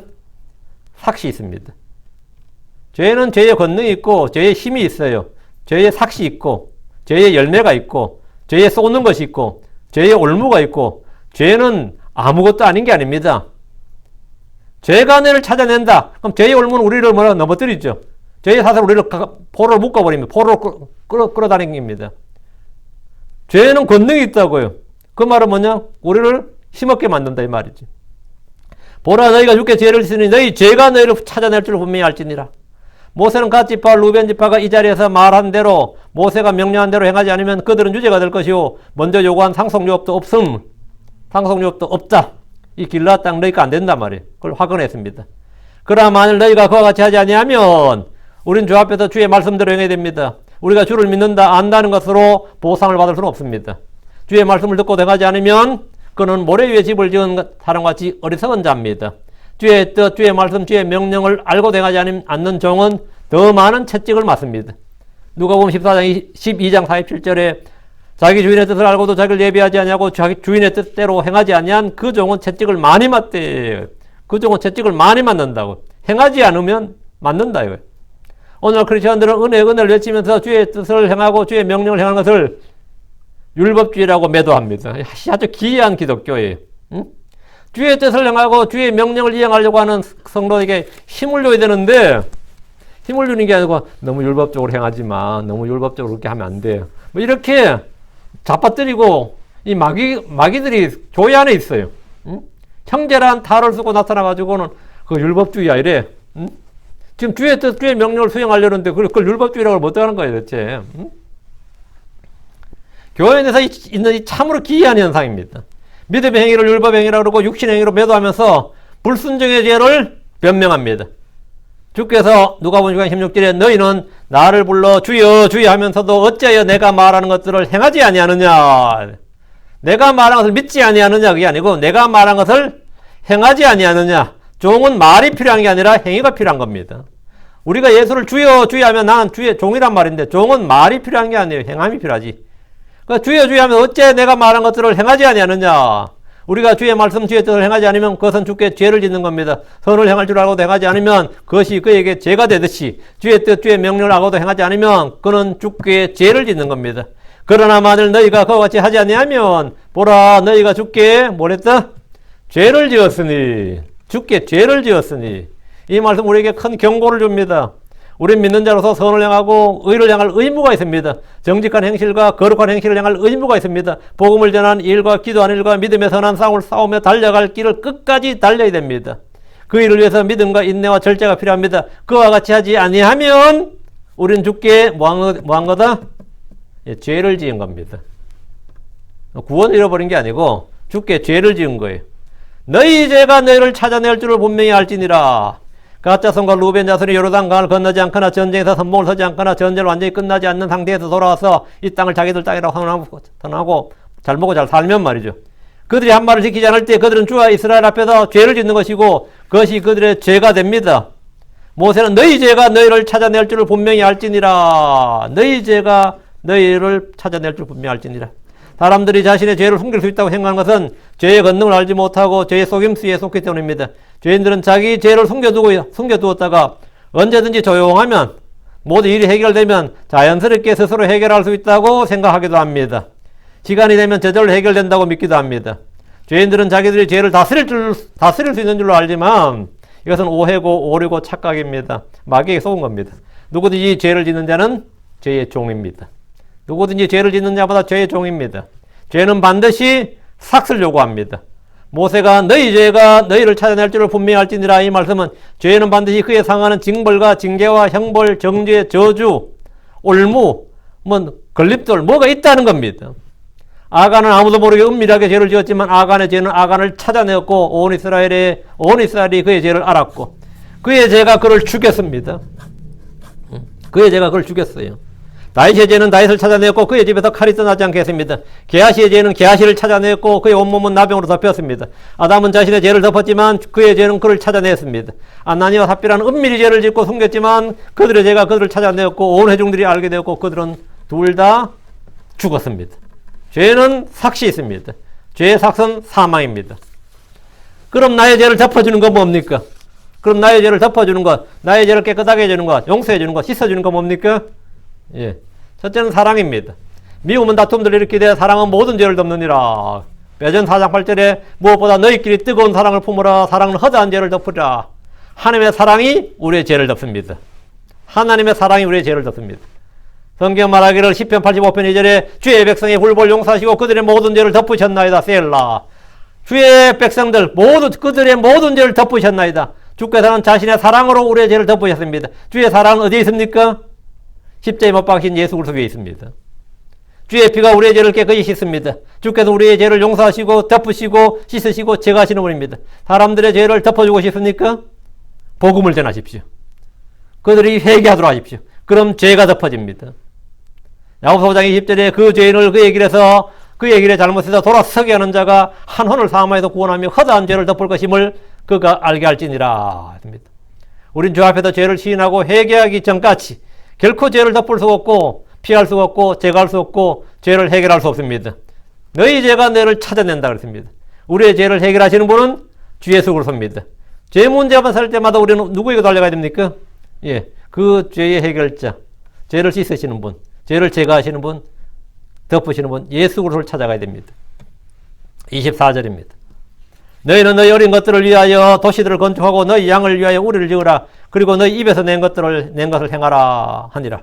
삭시 있습니다. 죄는 죄의 권능이 있고 죄의 힘이 있어요. 죄의 삭시 있고 죄의 열매가 있고 죄에 쏟는 것이 있고 죄의 올무가 있고, 죄는 아무것도 아닌 게 아닙니다. 죄가 너를 찾아낸다. 그럼 죄의 올무는 우리를 넘어뜨리죠. 죄의 사슬 우리를 포로로 묶어버립니다. 포로로 끌어다닙니다. 죄는 권능이 있다고요. 그 말은 뭐냐? 우리를 힘없게 만든다 이 말이지. 보라 너희가 주께 죄를 지으니 너희 죄가 너희를 찾아낼 줄 분명히 알지니라. 모세는 갓 지파와 루벤 지파가 이 자리에서 말한 대로 모세가 명령한 대로 행하지 않으면 그들은 유죄가 될 것이요 먼저 요구한 상속유업도 없음. 상속유업도 없다. 이 길라 땅 너희가 안 된단 말이에요. 그걸 확언했습니다. 그러나 만일 너희가 그와 같이 하지 아니하면 우린 주 앞에서 주의 말씀대로 행해야 됩니다. 우리가 주를 믿는다 안다는 것으로 보상을 받을 수는 없습니다. 주의 말씀을 듣고 행하지 않으면 그는 모래 위에 집을 지은 사람과 같이 어리석은 자입니다. 주의 뜻, 주의 말씀, 주의 명령을 알고 행하지 않는 종은 더 많은 채찍을 맞습니다. 누가복음 12장 47절에 자기 주인의 뜻을 알고도 자기를 예비하지 아니하고 자기 주인의 뜻대로 행하지 아니한 그 종은 채찍을 많이 맞대. 그 종은 채찍을 많이 맞는다고. 행하지 않으면 맞는다 이거예요. 오늘 크리스천들은 은혜를 외치면서 주의 뜻을 행하고 주의 명령을 행하는 것을 율법주의라고 매도합니다. 아주 기이한 기독교예요. 응? 주의 뜻을 행하고 주의 명령을 이행하려고 하는 성도에게 힘을 줘야 되는데 힘을 주는 게 아니고 너무 율법적으로 행하지 마. 너무 율법적으로 그렇게 하면 안 돼. 뭐 이렇게 잡아뜨리고 이 마귀들이 교회 안에 있어요. 응? 형제란 탈을 쓰고 나타나가지고는 그 율법주의야 이래. 응? 지금 주의 뜻, 주의 명령을 수행하려는데 그걸 율법주의라고 못하는 거예요 대체. 응? 교회 안에서 있는 이 참으로 기이한 현상입니다. 믿음의 행위를 율법의 행위라고 그러고 육신의 행위로 매도하면서 불순종의 죄를 변명합니다. 주께서 누가복음 16절에 너희는 나를 불러 주여 주여 하면서도 어찌하여 내가 말하는 것들을 행하지 아니하느냐. 내가 말하는 것을 믿지 아니하느냐 그게 아니고 내가 말하는 것을 행하지 아니하느냐. 종은 말이 필요한 게 아니라 행위가 필요한 겁니다. 우리가 예수를 주여 주여 하면 나는 주의 종이란 말인데 종은 말이 필요한 게 아니에요. 행함이 필요하지. 그러니까 주여 주여 하면 어째 내가 말한 것들을 행하지 아니하느냐. 우리가 주의 말씀 주의 뜻을 행하지 않으면 그것은 주께 죄를 짓는 겁니다. 선을 행할 줄 알고도 행하지 않으면 그것이 그에게 죄가 되듯이 주의 뜻 주의 명령을 알고도 행하지 않으면 그는 주께 죄를 짓는 겁니다. 그러나 만일 너희가 그와 같이 하지 아니하면 보라 너희가 주께 뭐랬다? 죄를 지었으니 주께 죄를 지었으니 이 말씀 우리에게 큰 경고를 줍니다. 우린 믿는 자로서 선을 행하고 의를 향할 의무가 있습니다. 정직한 행실과 거룩한 행실을 향할 의무가 있습니다. 복음을 전하는 일과 기도하는 일과 믿음의 선한 싸움을 싸우며 달려갈 길을 끝까지 달려야 됩니다. 그 일을 위해서 믿음과 인내와 절제가 필요합니다. 그와 같이 하지 아니하면 우린 주께 뭐한 거다? 예, 죄를 지은 겁니다. 구원을 잃어버린 게 아니고 주께 죄를 지은 거예요. 너희 죄가 너희를 찾아낼 줄을 분명히 알지니라. 갓 자손과 루벤 자손이 요르단강을 건너지 않거나 전쟁에서 선봉을 서지 않거나 전쟁을 완전히 끝나지 않는 상태에서 돌아와서 이 땅을 자기들 땅이라고 선언하고 잘 먹고 잘 살면 말이죠. 그들이 한 말을 지키지 않을 때 그들은 주와 이스라엘 앞에서 죄를 짓는 것이고 그것이 그들의 죄가 됩니다. 모세는 너희 죄가 너희를 찾아낼 줄을 분명히 알지니라. 너희 죄가 너희를 찾아낼 줄 분명히 알지니라. 사람들이 자신의 죄를 숨길 수 있다고 생각하는 것은 죄의 권능을 알지 못하고 죄의 속임수에 속기 때문입니다. 죄인들은 자기 죄를 숨겨두었다가 언제든지 조용하면 모든 일이 해결되면 자연스럽게 스스로 해결할 수 있다고 생각하기도 합니다. 시간이 되면 저절로 해결된다고 믿기도 합니다. 죄인들은 자기들이 죄를 다스릴 수 있는 줄로 알지만 이것은 오해고 오류고 착각입니다. 마귀에게 속은 겁니다. 누구든지 죄를 짓는 자는 죄의 종입니다. 누구든지 죄를 짓는 자보다 죄의 종입니다. 죄는 반드시 삭슬 요구합니다. 모세가 너희 죄가 너희를 찾아낼 줄을 분명히 알지니라 이 말씀은 죄는 반드시 그에 상하는 징벌과 징계와 형벌, 정죄, 저주, 올무, 걸림돌 뭐가 있다는 겁니다. 아간은 아무도 모르게 은밀하게 죄를 지었지만 아간의 죄는 아간을 찾아내었고 온 이스라엘이 그의 죄를 알았고 그의 죄가 그를 죽였습니다. 그의 죄가 그를 죽였어요. 다윗의 죄는 다윗을 찾아내었고 그의 집에서 칼이 떠나지 않게 했습니다. 게하시의 죄는 게하시를 찾아내었고 그의 온몸은 나병으로 덮였습니다. 아담은 자신의 죄를 덮었지만 그의 죄는 그를 찾아냈습니다. 아나니와 삽비라는 은밀히 죄를 짓고 숨겼지만 그들의 죄가 그들을 찾아내었고 온 회중들이 알게 되었고 그들은 둘 다 죽었습니다. 죄는 삭시 있습니다. 죄의 삭은 사망입니다. 그럼 나의 죄를 덮어주는 건 뭡니까? 그럼 나의 죄를 덮어주는 것, 나의 죄를 깨끗하게 해주는 것, 용서해주는 것, 씻어주는 건 뭡니까? 예. 첫째는 사랑입니다. 미움은 다툼들을 일으키되 사랑은 모든 죄를 덮느니라. 베전 4장 8절에 무엇보다 너희끼리 뜨거운 사랑을 품으라. 사랑은 허다한 죄를 덮으라. 하나님의 사랑이 우리의 죄를 덮습니다. 하나님의 사랑이 우리의 죄를 덮습니다. 성경 말하기를 시편 85편 2절에 주의 백성의 훌볼 용서하시고 그들의 모든 죄를 덮으셨나이다. 셀라. 주의 백성들 모두 그들의 모든 죄를 덮으셨나이다. 주께서는 자신의 사랑으로 우리의 죄를 덮으셨습니다. 주의 사랑은 어디에 있습니까? 십자가에 못 박힌 예수 그리스도 위에 있습니다. 주의 피가 우리의 죄를 깨끗이 씻습니다. 주께서 우리의 죄를 용서하시고 덮으시고 씻으시고 제거하시는 분입니다. 사람들의 죄를 덮어주고 싶습니까? 복음을 전하십시오. 그들이 회개하도록 하십시오. 그럼 죄가 덮어집니다. 야고보서 5장 20절에 그 죄인을 그의 길에서 그의 길에 잘못해서 돌아서게 하는 자가 한 혼을 사함하여서 구원하며 허다한 죄를 덮을 것임을 그가 알게 할지니라 했습니다. 우린 주 앞에서 죄를 시인하고 회개하기 전까지 결코 죄를 덮을 수 없고 피할 수 없고 제거할 수 없고 죄를 해결할 수 없습니다. 너희 죄가 너를 찾아낸다 그랬습니다. 우리의 죄를 해결하시는 분은 주 예수 그리스도입니다. 죄 문제만 살 때마다 우리는 누구에게 달려가야 됩니까? 예, 그 죄의 해결자, 죄를 씻으시는 분, 죄를 제거하시는 분, 덮으시는 분, 예수 그리스도를 찾아가야 됩니다. 24절입니다. 너희는 너희 어린 것들을 위하여 도시들을 건축하고 너희 양을 위하여 우리를 지으라. 그리고 너희 입에서 낸 것을 행하라 하니라.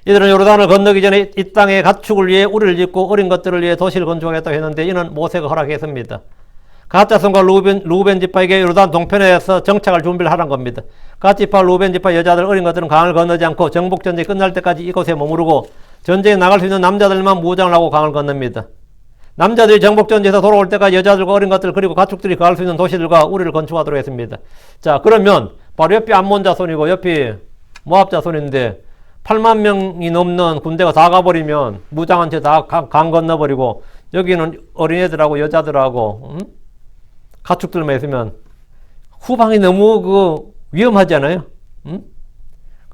이들은 요르단을 건너기 전에 이 땅의 가축을 위해 우리를 짓고 어린 것들을 위해 도시를 건축하겠다고 했는데 이는 모세가 허락했습니다. 갓자손과 루벤 지파에게 요르단 동편에서 정착할 준비를 하란 겁니다. 갓 지파, 루벤 지파 여자들 어린 것들은 강을 건너지 않고 정복 전쟁이 끝날 때까지 이곳에 머무르고 전쟁에 나갈 수 있는 남자들만 무장을 하고 강을 건넙니다. 남자들이 정복 전쟁에서 돌아올 때까지 여자들과 어린 것들 그리고 가축들이 거할 수 있는 도시들과 우리를 건축하도록 했습니다. 자, 그러면 바로 옆이 암몬 자손이고 옆이 모압 자손인데 8만 명이 넘는 군대가 다 가버리면 무장한 채 다 강 건너버리고 여기는 어린애들하고 여자들하고 가축들만 있으면 후방이 너무 위험하지 않아요?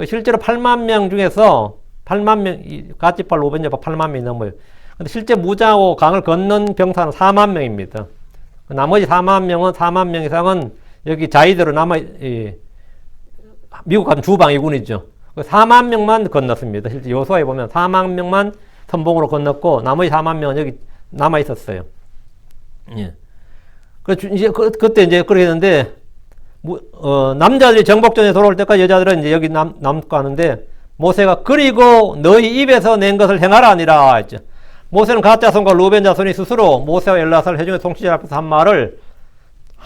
실제로 8만 명 중에서 8만 명, 갓지파, 로벤지파 8만 명이 넘어요. 근데 실제 무장하고 강을 건넌 병사는 4만 명입니다. 나머지 4만 명 이상은 여기 자위대로 미국 가면 주방위군이죠. 4만 명만 건넜습니다. 실제 요소에 보면 4만 명만 선봉으로 건넜고 나머지 4만 명은 여기 남아 있었어요. 예. 이제 그때 이제 그렇게 했는데 남자들이 정복전에 돌아올 때까지 여자들은 이제 여기 남고 하는데 모세가 그리고 너희 입에서 낸 것을 행하라 아니라 했죠. 모세는 갓 자손과 루벤 자손이 스스로 모세와 엘라사를 회중의 통치자 앞에서 한 말을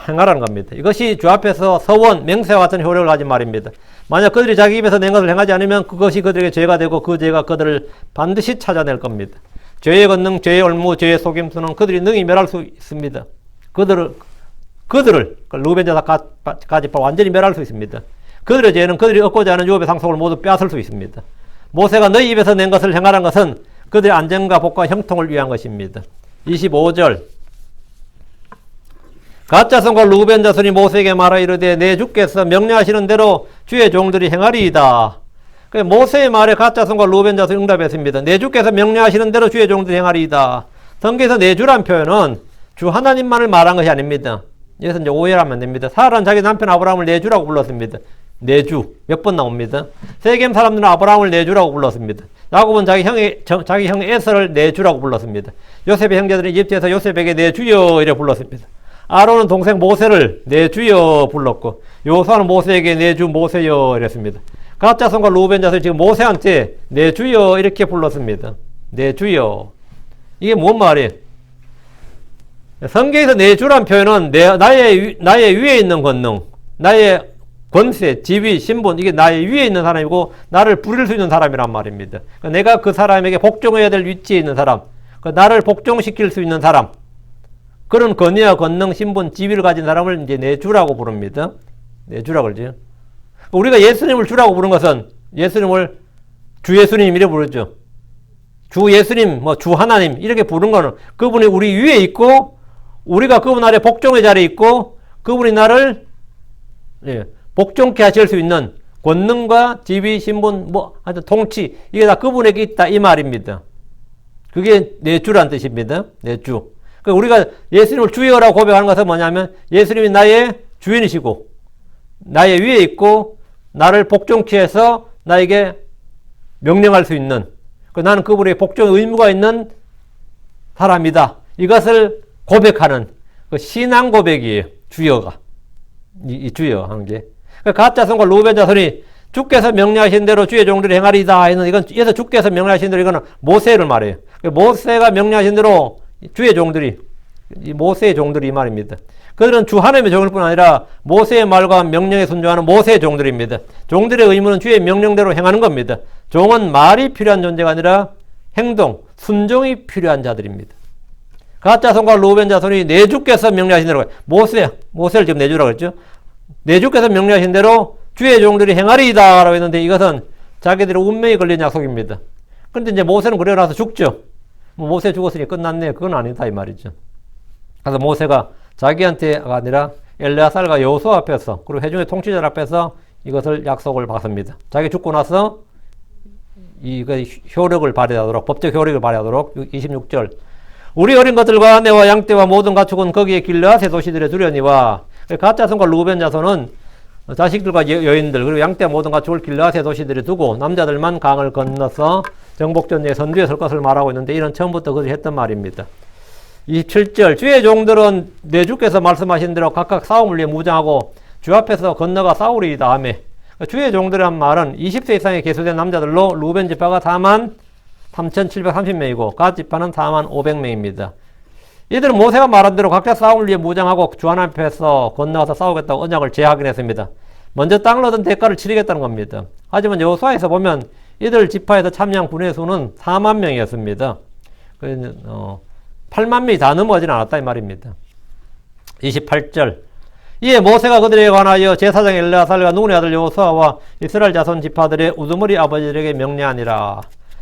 행하라는 겁니다. 이것이 주 앞에서 서원, 맹세와 같은 효력을 가진 말입니다. 만약 그들이 자기 입에서 낸 것을 행하지 않으면 그것이 그들에게 죄가 되고 그 죄가 그들을 반드시 찾아낼 겁니다. 죄의 권능, 죄의 올무, 죄의 속임수는 그들이 능히 멸할 수 있습니다. 그들을 루벤 자손 가지파 완전히 멸할 수 있습니다. 그들의 죄는 그들이 얻고자 하는 유업의 상속을 모두 빼앗을 수 있습니다. 모세가 너희 입에서 낸 것을 행하라는 것은 그들의 안전과 복과 형통을 위한 것입니다. 25절 갓 자손과 루벤 자손이 모세에게 말하 이르되 내 주께서 명령하시는 대로 주의 종들이 행하리이다. 모세의 말에 갓 자손과 루벤 자손이 응답했습니다. 내 주께서 명령하시는 대로 주의 종들이 행하리이다. 성경에서 내 주란 표현은 주 하나님만을 말한 것이 아닙니다. 여기서 이제 오해하면 안 됩니다. 사라는 자기 남편 아브라함을 내 주라고 불렀습니다. 내 주 몇 번 나옵니다. 세겜 사람들은 아브라함을 내 주라고 불렀습니다. 야곱은 자기 형 에서를 내 주라고 불렀습니다. 요셉의 형제들은 이집트에서 요셉에게 내 주여 이래 불렀습니다. 아론은 동생 모세를 내 주여 불렀고 요수아는 모세에게 내 주 모세여 이랬습니다. 갓 자손과 루벤 자손이 지금 모세한테 내 주여 이렇게 불렀습니다. 내 주여. 이게 뭔 말이에요? 성경에서 내 주란 표현은 나의 위에 있는 권능, 나의 권세, 지위, 신분, 이게 나의 위에 있는 사람이고 나를 부릴 수 있는 사람이란 말입니다. 내가 그 사람에게 복종해야 될 위치에 있는 사람, 나를 복종시킬 수 있는 사람, 그런 권위와 권능, 신분, 지위를 가진 사람을 이제 내 주라고 부릅니다. 내 주라고 그러죠. 우리가 예수님을 주라고 부른 것은 예수님을 주 예수님 이렇게 부르죠. 주 예수님, 주 하나님 이렇게 부른 거는 그분이 우리 위에 있고 우리가 그분 아래 복종의 자리에 있고 그분이 나를 복종케 하실 수 있는 권능과 지위, 신분, 하여튼 통치 이게 다 그분에게 있다 이 말입니다. 그게 내 주란 뜻입니다. 내 주. 우리가 예수님을 주여라고 고백하는 것은 뭐냐면 예수님이 나의 주인이시고 나의 위에 있고 나를 복종케 해서 나에게 명령할 수 있는 나는 그분의 복종 의무가 있는 사람이다. 이것을 고백하는 신앙 고백이에요. 주여가. 이 주여 하는 게. 갓 자손과 루벤 자손이 주께서 명령하신 대로 주의 종들이 행하리다. 이건 여기서 주께서 명령하신 대로 이거는 모세를 말해요. 모세가 명령하신 대로 주의 종들이 이 모세의 종들이 이 말입니다. 그들은 주 하나님의 종일 뿐 아니라 모세의 말과 명령에 순종하는 모세의 종들입니다. 종들의 의무는 주의 명령대로 행하는 겁니다. 종은 말이 필요한 존재가 아니라 행동, 순종이 필요한 자들입니다. 갓 자손과 루벤 자손이 내 주께서 명령하신 대로, 모세를 지금 내 주라고 했죠. 내 주께서 명령하신 대로 주의 종들이 행하리이다 라고 했는데, 이것은 자기들의 운명이 걸린 약속입니다. 그런데 이제 모세는 그러고 나서 죽죠. 모세 죽었으니 끝났네. 그건 아니다 이 말이죠. 그래서 모세가 자기한테가 아니라 엘레아살과 여호수아 앞에서, 그리고 회중의 통치자 앞에서 이것을 약속을 받습니다. 자기 죽고 나서 이거 효력을 발휘하도록, 법적 효력을 발휘하도록. 26절, 우리 어린 것들과 내와 양떼와 모든 가축은 거기에 길르앗의 도시들에 두려니와. 갓 자손과 루벤 자손은 자식들과 여인들 그리고 양떼와 모든 가축을 길르앗의 도시들에 두고 남자들만 강을 건너서 정복전쟁의 선두에 설 것을 말하고 있는데, 이런 처음부터 그들이 했던 말입니다. 27절, 주의 종들은 내 주께서 말씀하신 대로 각각 싸움을 위해 무장하고 주 앞에서 건너가 싸우리이다 하며. 주의 종들이란 말은 20세 이상의 계수된 남자들로 루벤 지파가 43,730명이고 갓 지파는 45,500명입니다. 이들은 모세가 말한 대로 각자 싸움을 위해 무장하고 주 하나님 앞에서 건너가서 싸우겠다고 언약을 재확인했습니다. 먼저 땅을 얻은 대가를 치르겠다는 겁니다. 하지만 여호수아에서 보면 이들 지파에서 참여한 군의 수는 4만 명이었습니다. 8만 명이 다 넘어가지는 않았다 이 말입니다. 28절, 이에 모세가 그들에 관하여 제사장 엘레아살과 눈의 아들 여호수아와 이스라엘 자손 지파들의 우두머리 아버지들에게 명령하니라.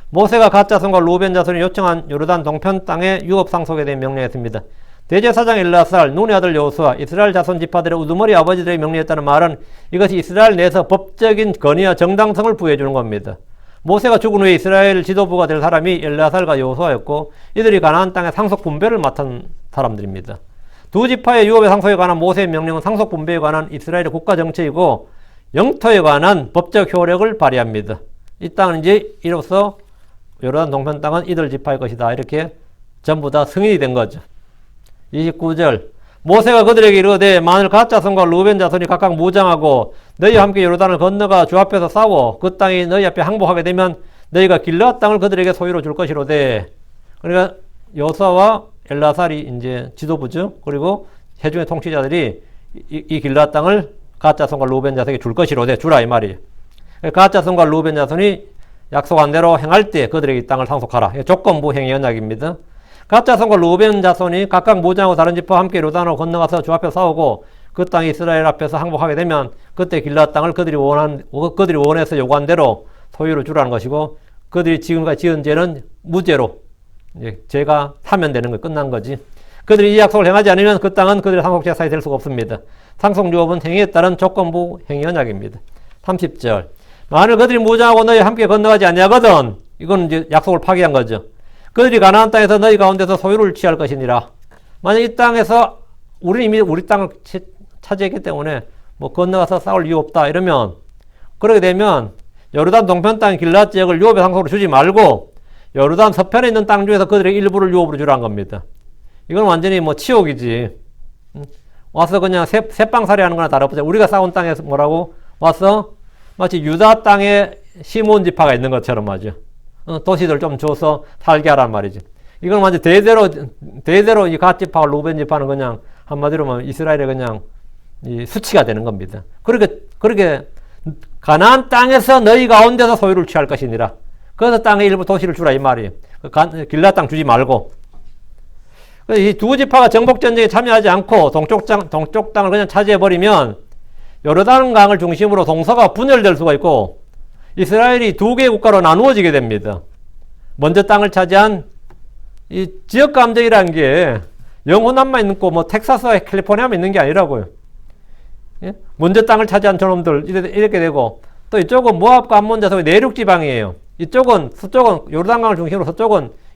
모세가 갓 자손과 루벤 자손이 요청한 요르단 동편 땅의 유업 상속에 대해 명령했습니다. 대제사장 엘레아살, 눈의 아들 여호수아, 이스라엘 자손 지파들의 우두머리 아버지들에게 명령했다는 말은 이것이 이스라엘 내에서 법적인 권위와 정당성을 부여해 주는 겁니다. 모세가 죽은 후에 이스라엘 지도부가 될 사람이 엘레아살과 여호수아였고, 이들이 가나안 땅의 상속 분배를 맡은 사람들입니다. 두 지파의 유업의 상속에 관한 모세의 명령은 상속 분배에 관한 이스라엘의 국가 정책이고 영토에 관한 법적 효력을 발휘합니다. 이 땅은 이제 이로써 요르단 동편 땅은 이들 지파의 것이다, 이렇게 전부 다 승인이 된 거죠. 29절, 모세가 그들에게 이르되 만일 갓 자손과 루벤 자손이 각각 무장하고 너희와 함께 요르단을 건너가 주 앞에서 싸워 그 땅이 너희 앞에 항복하게 되면 너희가 길르앗 땅을 그들에게 소유로 줄 것이로되. 그러니까 여호수아와 엘레아살이 이제 지도부죠. 그리고 회중의 통치자들이 이 길르앗 땅을 갓 자손과 루벤 자손에게 줄 것이로되, 주라 이 말이에요. 갓 자손과 루벤 자손이 약속한 대로 행할 때 그들에게 이 땅을 상속하라. 조건부 행위 언약입니다. 갓 자손과 루벤 자손이 각각 무장하고 다른 지파와 함께 요르단으로 건너가서 주 앞에 싸우고 그 땅이 이스라엘 앞에서 항복하게 되면 그때 길르앗 땅을 그들이 원해서 요구한 대로 소유로 주라는 것이고, 그들이 지금까지 지은 죄는 무죄로 죄가 하면 되는 거 끝난 거지. 그들이 이 약속을 행하지 않으면 그 땅은 그들의 상속 재산이 될 수가 없습니다. 상속 유업은 행위에 따른 조건부 행위 언약입니다. 30절, 만일 그들이 무장하고 너희 함께 건너가지 아니하거든, 이건 이제 약속을 파기한 거죠. 그들이 가나안 땅에서 너희 가운데서 소유를 취할 것이니라. 만약 이 땅에서 우리는 이미 우리 땅을 차지했기 때문에 뭐 건너가서 싸울 이유 없다 이러면, 그러게 되면 요르단 동편 땅 길르앗 지역을 유업의 상속으로 주지 말고 요르단 서편에 있는 땅 중에서 그들의 일부를 유업으로 주라는 겁니다. 이건 완전히 뭐 치욕이지. 와서 그냥 새빵살이 하는 거나 다름없죠. 우리가 싸운 땅에서 뭐라고 와서 마치 유다 땅에 시몬 지파가 있는 것처럼 말이죠. 도시들 좀 줘서 살게 하란 말이지. 이건 완전 대대로 이 갓 지파와 루벤 지파는 그냥 한마디로 면 이스라엘의 그냥 이 수치가 되는 겁니다. 그렇게 가나안 땅에서 너희 가운데서 소유를 취할 것이니라. 그래서 땅의 일부 도시를 주라 이 말이에요. 길르앗 땅 주지 말고. 이 두 지파가 정복 전쟁에 참여하지 않고 동쪽 땅을 그냥 차지해 버리면 요르단 강을 중심으로 동서가 분열될 수가 있고 이스라엘이 두 개의 국가로 나누어지게 됩니다. 먼저 땅을 차지한 이 지역 감정이라는 게 영호남만 있고 뭐 텍사스와 캘리포니아만 있는 게 아니라고요. 예? 먼저 땅을 차지한 저놈들 이렇게 되고, 또 이쪽은 모압과 암몬 자손의 내륙 지방이에요. 서쪽은 요르단강을 중심으로,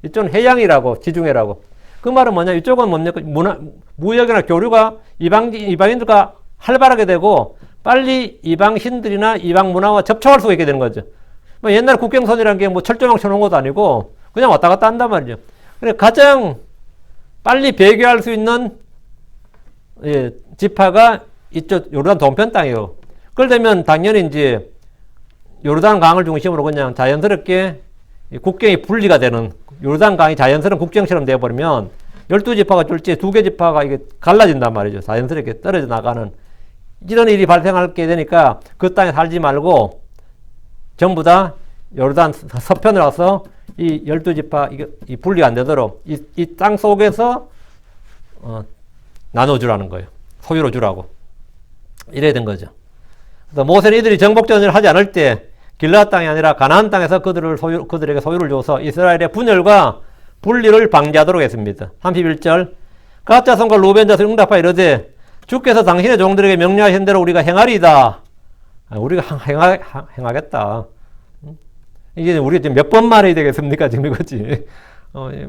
이쪽은 해양이라고, 지중해라고. 그 말은 뭐냐, 이쪽은 뭡니까? 무역이나 교류가 이방인들과 활발하게 되고 빨리 이방신들이나 이방 문화와 접촉할 수가 있게 되는 거죠. 뭐 옛날 국경선이라는 게 뭐 철조망 쳐놓은 것도 아니고 그냥 왔다 갔다 한단 말이죠. 그래 가장 빨리 배교할 수 있는 지파가 이쪽 요르단 동편 땅이에요. 그러려면 당연히 이제 요르단 강을 중심으로 그냥 자연스럽게 국경이 분리가 되는, 요르단 강이 자연스러운 국경처럼 되어버리면 12지파가 줄지 두 개 지파가 이게 갈라진단 말이죠. 자연스럽게 떨어져 나가는 이런 일이 발생하게 되니까 그 땅에 살지 말고 전부 다 요르단 서편을 와서 이 12지파 이 분리가 안 되도록 이 땅 속에서 나눠주라는 거예요. 소유로 주라고. 이래야 된 거죠. 그래서 모세는 이들이 정복전을 하지 않을 때 길라앗 땅이 아니라 가나안 땅에서 그들에게 소유를 줘서 이스라엘의 분열과 분리를 방지하도록 했습니다. 31절 갓 자손과 루벤 자손 응답하여 이르되 주께서 당신의 종들에게 명령하신 대로 우리가 행하리이다. 우리가 행하겠다. 이게 우리가 지금 몇 번 말해야 되겠습니까? 지금 이거지.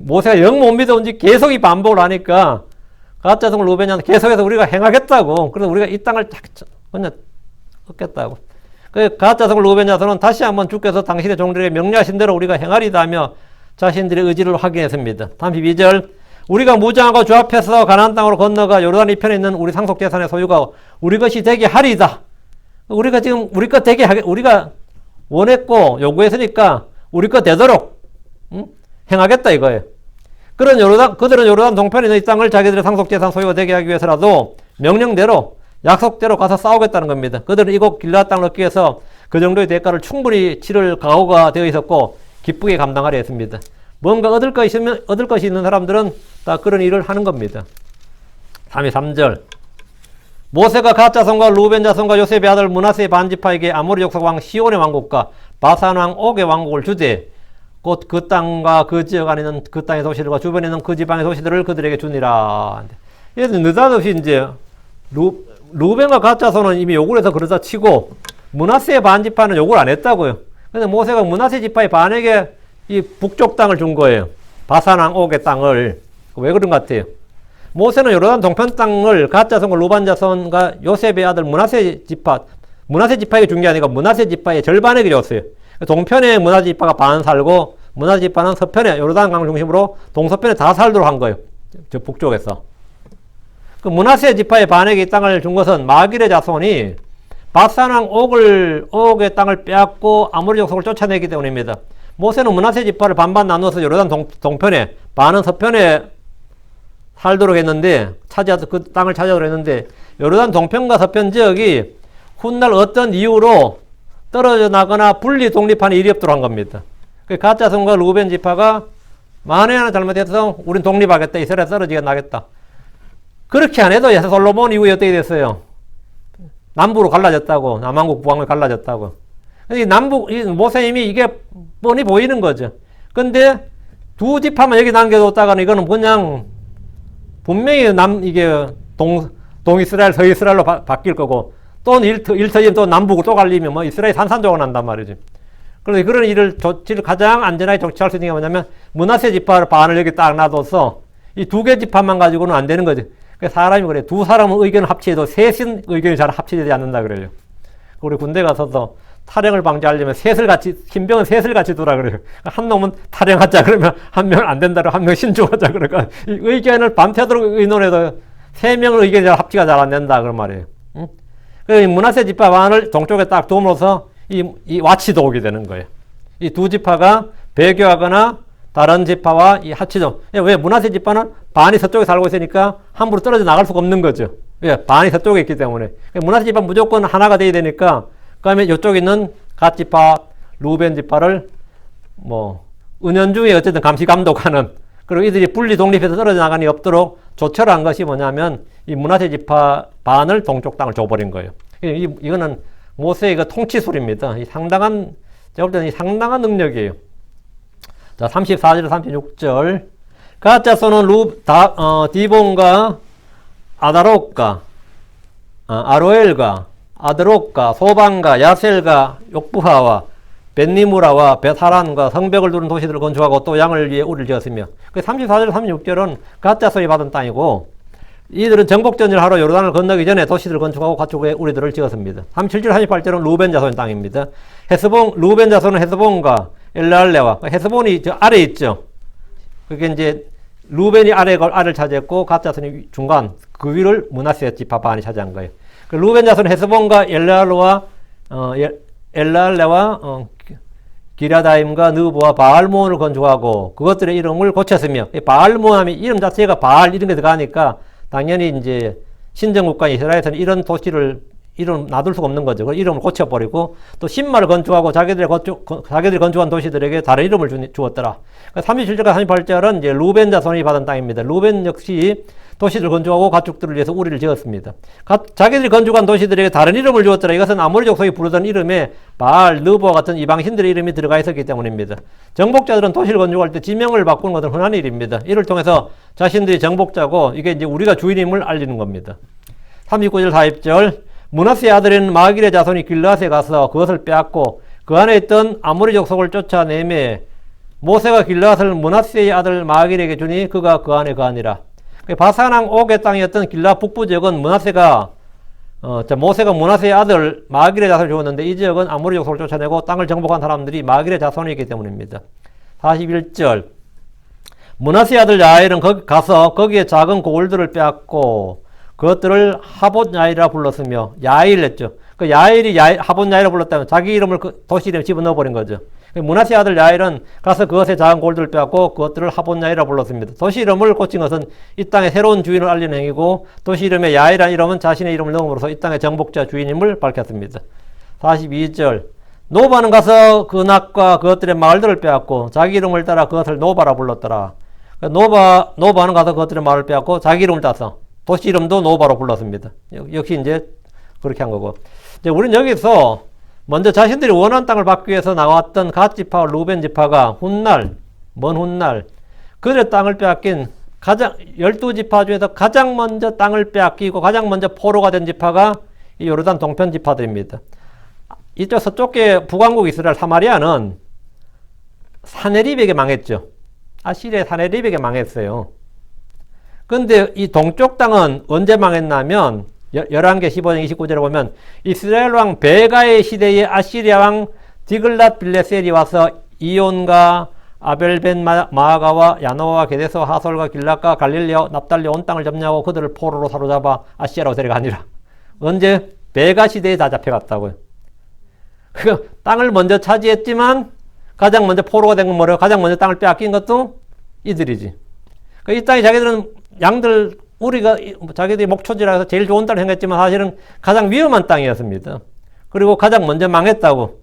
모세가 영 못 믿어온지 계속 이 반복을 하니까 갓 자손과 루벤 자손 계속해서 우리가 행하겠다고. 그래서 우리가 이 땅을 그냥 얻겠다고. 갓 자손과 루벤 자손은 다시 한번 주께서 당신의 종들에게 명령하신 대로 우리가 행하리이다 하며 자신들의 의지를 확인했습니다. 32절 우리가 무장하고 주 앞에서 가나안 땅으로 건너가 요르단 이편에 있는 우리 상속 재산의 소유가 우리 것이 되게 하리이다. 우리가 지금 우리 것 되게 우리가 원했고 요구했으니까 우리 것 되도록 행하겠다 이거예요. 그들은 요르단 동편에 있는 이 땅을 자기들의 상속 재산 소유가 되게 하기 위해서라도 명령대로 약속대로 가서 싸우겠다는 겁니다. 그들은 이곳 길라앗 땅을 얻기 위해서 그 정도의 대가를 충분히 치를 각오가 되어 있었고 기쁘게 감당하려 했습니다. 뭔가 얻을 것이 있는 사람들은 다 그런 일을 하는 겁니다. 33절 모세가 갓 자손과 루벤 자손과 요셉의 아들 므낫세의 반지파에게 아모리 족속 왕 시온의 왕국과 바산 왕 옥의 왕국을 주되 곧 그 땅과 그 지역 안에 있는 그 땅의 도시들과 주변에 있는 그 지방의 도시들을 그들에게 주니라. 그래서 느닷없이 이제 루벤과 갓 자손은 이미 욕을 해서 그러다 치고 므낫세의 반지파는 욕을 안 했다고요. 근데 모세가 므낫세 지파의 반에게 이 북쪽 땅을 준 거예요. 바산 왕 옥의 땅을. 왜 그런 것 같아요? 모세는 요르단 동편 땅을 갓 자손과 루반 자손과 요셉의 아들 므낫세 지파에게 준 게 아니라 므낫세 지파의 절반에게 줬어요. 동편에 므낫세 지파가 반 살고 므낫세 지파는 서편에 요르단 강 중심으로 동서편에 다 살도록 한 거예요. 저 북쪽에서. 그 므낫세 지파의 반에게 이 땅을 준 것은 마길의 자손이 바산 왕 옥의 땅을 빼앗고 아모리 족속을 쫓아내기 때문입니다. 모세는 므낫세 지파를 반반 나누어서 요르단 동편에 반은 서편에 살도록 했는데 그 땅을 차지하도록 했는데 요르단 동편과 서편 지역이 훗날 어떤 이유로 떨어져 나거나 분리 독립하는 일이 없도록 한 겁니다. 갓 자손과 루벤 지파가 만에 하나 잘못해서 우린 독립하겠다. 이스라엘 떨어지게 나겠다. 그렇게 안 해도 솔로몬 이후에 어떻게 됐어요? 남부로 갈라졌다고. 남한국 부항을 갈라졌다고. 모세님이 이게 뻔히 보이는 거죠. 근데 두 지파만 여기 남겨뒀다가는 이거는 그냥 분명히 이게 동이스라엘, 서이스라엘로 바뀔 거고 또 일터지면 또 남북으로 또 갈리면 뭐 이스라엘 산산조각 난단 말이지. 그래서 그런 조치를 가장 안전하게 조치할 수 있는 게 뭐냐면 므낫세 지파 반을 여기 딱 놔둬서 이 두 개 지파만 가지고는 안 되는 거지. 사람이 그래. 두 사람은 의견을 합치해도 셋은 의견이 잘 합치되지 않는다 그래요. 우리 군대 가서도 탈영을 방지하려면 신병은 셋을 같이 두라 그래요. 한 놈은 탈영하자 그러면 한 명은 안 된다고 한 명 신중하자 그러니까 의견을 밤새도록 의논해도 세 명의 의견이 잘 합치가 잘 안 된다 그런 말이에요. 응? 그래서 므낫세 지파 반을 동쪽에 딱 둠으로써 이 와치도 오게 되는 거예요. 이 두 지파가 배교하거나 다른 지파와 이 합치죠. 왜 므낫세 지파는 반이 서쪽에 살고 있으니까 함부로 떨어져 나갈 수가 없는 거죠. 왜? 반이 서쪽에 있기 때문에. 므낫세 지파 무조건 하나가 돼야 되니까 그 다음에 이쪽에 있는 갓 지파, 루벤 지파를 은연중에 어쨌든 감시 감독하는 그리고 이들이 분리 독립해서 떨어져 나가니 없도록 조처를 한 것이 뭐냐면 이 므낫세 지파 반을 동쪽 땅을 줘버린 거예요. 이거는 모세의 그 통치술입니다. 제가 볼 때는 상당한 능력이에요. 자, 34절, 36절. 갓 자손은 디본과 아다롯과 아로엘과 아드롯과 소반과 야셀과 욕부하와 벳니무라와 베사란과 성벽을 두른 도시들을 건축하고 또 양을 위해 우리를 지었으며 34절 36절은 갓 자손이 받은 땅이고 이들은 정복전을 하러 요르단을 건너기 전에 도시들을 건축하고 가축에 우리들을 지었습니다. 37절 38절은 루벤 자손의 땅입니다. 루벤 자손은 헤스본과 엘랄레와 헤스본이 저 아래 있죠. 그게 이제 루벤이 아래를 차지했고 갓 자손이 중간 그 위를 므낫세 지파 반이 차지한 거예요. 루벤 자손 헤스본과 엘랄레와 기랴다임과 느보와 바알모온을 건축하고 그것들의 이름을 고쳤으며, 바알모온이 이름 자체가 바알 이런 게 들어가니까 당연히 이제 신정국가 이스라엘에서는 이런 도시를 이름 놔둘 수가 없는 거죠. 그 이름을 고쳐버리고 또 신마를 건축하고 자기들이 건축한 도시들에게 다른 이름을 주었더라. 37절과 38절은 이제 루벤 자손이 받은 땅입니다. 루벤 역시 도시를 건축하고 가축들을 위해서 우리를 지었습니다. 자기들이 건축한 도시들에게 다른 이름을 주었더라. 이것은 아모리 족속이 부르던 이름에 바알, 느보와 같은 이방신들의 이름이 들어가 있었기 때문입니다. 정복자들은 도시를 건축할 때 지명을 바꾸는 것은 흔한 일입니다. 이를 통해서 자신들이 정복자고 이게 이제 우리가 주인임을 알리는 겁니다. 39절, 40절 므낫세의 아들인 마길의 자손이 길르앗에 가서 그것을 빼앗고 그 안에 있던 아모리 족속을 쫓아내매 모세가 길르앗을 므낫세의 아들 마길에게 주니 그가 그 안에 거하니라. 바산왕 옥의 땅이었던 길르앗 북부 지역은 모세가 므낫세의 아들 마길의 자손을 주었는데 이 지역은 아모리 족속을 쫓아내고 땅을 정복한 사람들이 마길의 자손이기 때문입니다. 41절 므낫세의 아들 야엘은 거기 가서 거기에 작은 고을들을 빼앗고 그것들을 하봇 야일이라 불렀으며, 야일 했죠. 그 야일이 하봇 야일이라 불렀다면 자기 이름을 그 도시 이름에 집어넣어 버린 거죠. 므낫세 아들 야일은 가서 그것의 작은 골들을 빼앗고 그것들을 하봇 야일이라 불렀습니다. 도시 이름을 고친 것은 이 땅의 새로운 주인을 알리는 행위고, 도시 이름에 야일이라는 이름은 자신의 이름을 넣음으로써 이 땅의 정복자 주인임을 밝혔습니다. 42절 노바는 가서 그 낙과 그것들의 마을들을 빼앗고 자기 이름을 따라 그것을 노바라 불렀더라. 노바는 가서 그것들의 마을을 빼앗고 자기 이름을 따서 도시 이름도 노바로 불렀습니다. 역시 이제 그렇게 한 거고. 이제 우리는 여기서 먼저 자신들이 원하는 땅을 받기 위해서 나왔던 갓 지파와 루벤 지파가 먼 훗날 그들의 땅을 빼앗긴 12지파 중에서 가장 먼저 땅을 빼앗기고 가장 먼저 포로가 된 지파가 이 요르단 동편 지파들입니다. 이쪽 서쪽의 북왕국 이스라엘 사마리아는 사네립에게 망했죠. 아시리아의 사네립에게 망했어요. 근데 이 동쪽 땅은 언제 망했냐면 11개 15장 29절에 보면 이스라엘 왕 베가의 시대에 아시리아 왕 디글랏 빌레셀이 와서 이온과 아벨벤 마아가와 야노와 게데스와 하솔과 길랏과 갈릴리와 납달리 온 땅을 점령하고 그들을 포로로 사로잡아 아시아로 데려가니라. 언제? 베가 시대에 다 잡혀갔다고요. 그 땅을 먼저 차지했지만 가장 먼저 포로가 된 건 뭐래요? 가장 먼저 땅을 빼앗긴 것도 이들이지. 이 땅이 자기들은 양들 우리가 자기들이 목초지라 해서 제일 좋은 땅을 행했지만 사실은 가장 위험한 땅이었습니다. 그리고 가장 먼저 망했다고.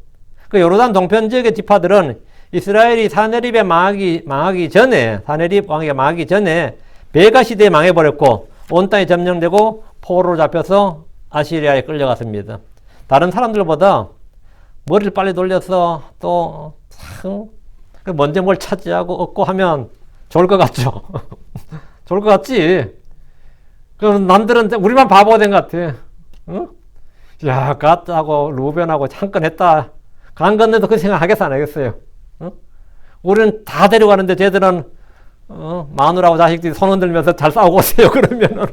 그 요르단 동편 지역의 지파들은 이스라엘이 사네립에 망하기 전에, 사네립 왕이 망하기 전에 베가 시대에 망해버렸고 온 땅이 점령되고 포로로 잡혀서 아시리아에 끌려갔습니다. 다른 사람들보다 머리를 빨리 돌려서 또 먼저 뭘 차지하고 얻고 하면 좋을 것 같죠. 좋을 것 같지. 그럼 남들은 우리만 바보가 된 것 같아. 응? 야, 갓하고 루벤하고 잠깐 했다. 간 건데도 그 생각 하겠어 안 하겠어요? 응? 우리는 다 데려가는데 쟤들은 마누라하고 자식들이 손 흔들면서 잘 싸우고 오세요. 그러면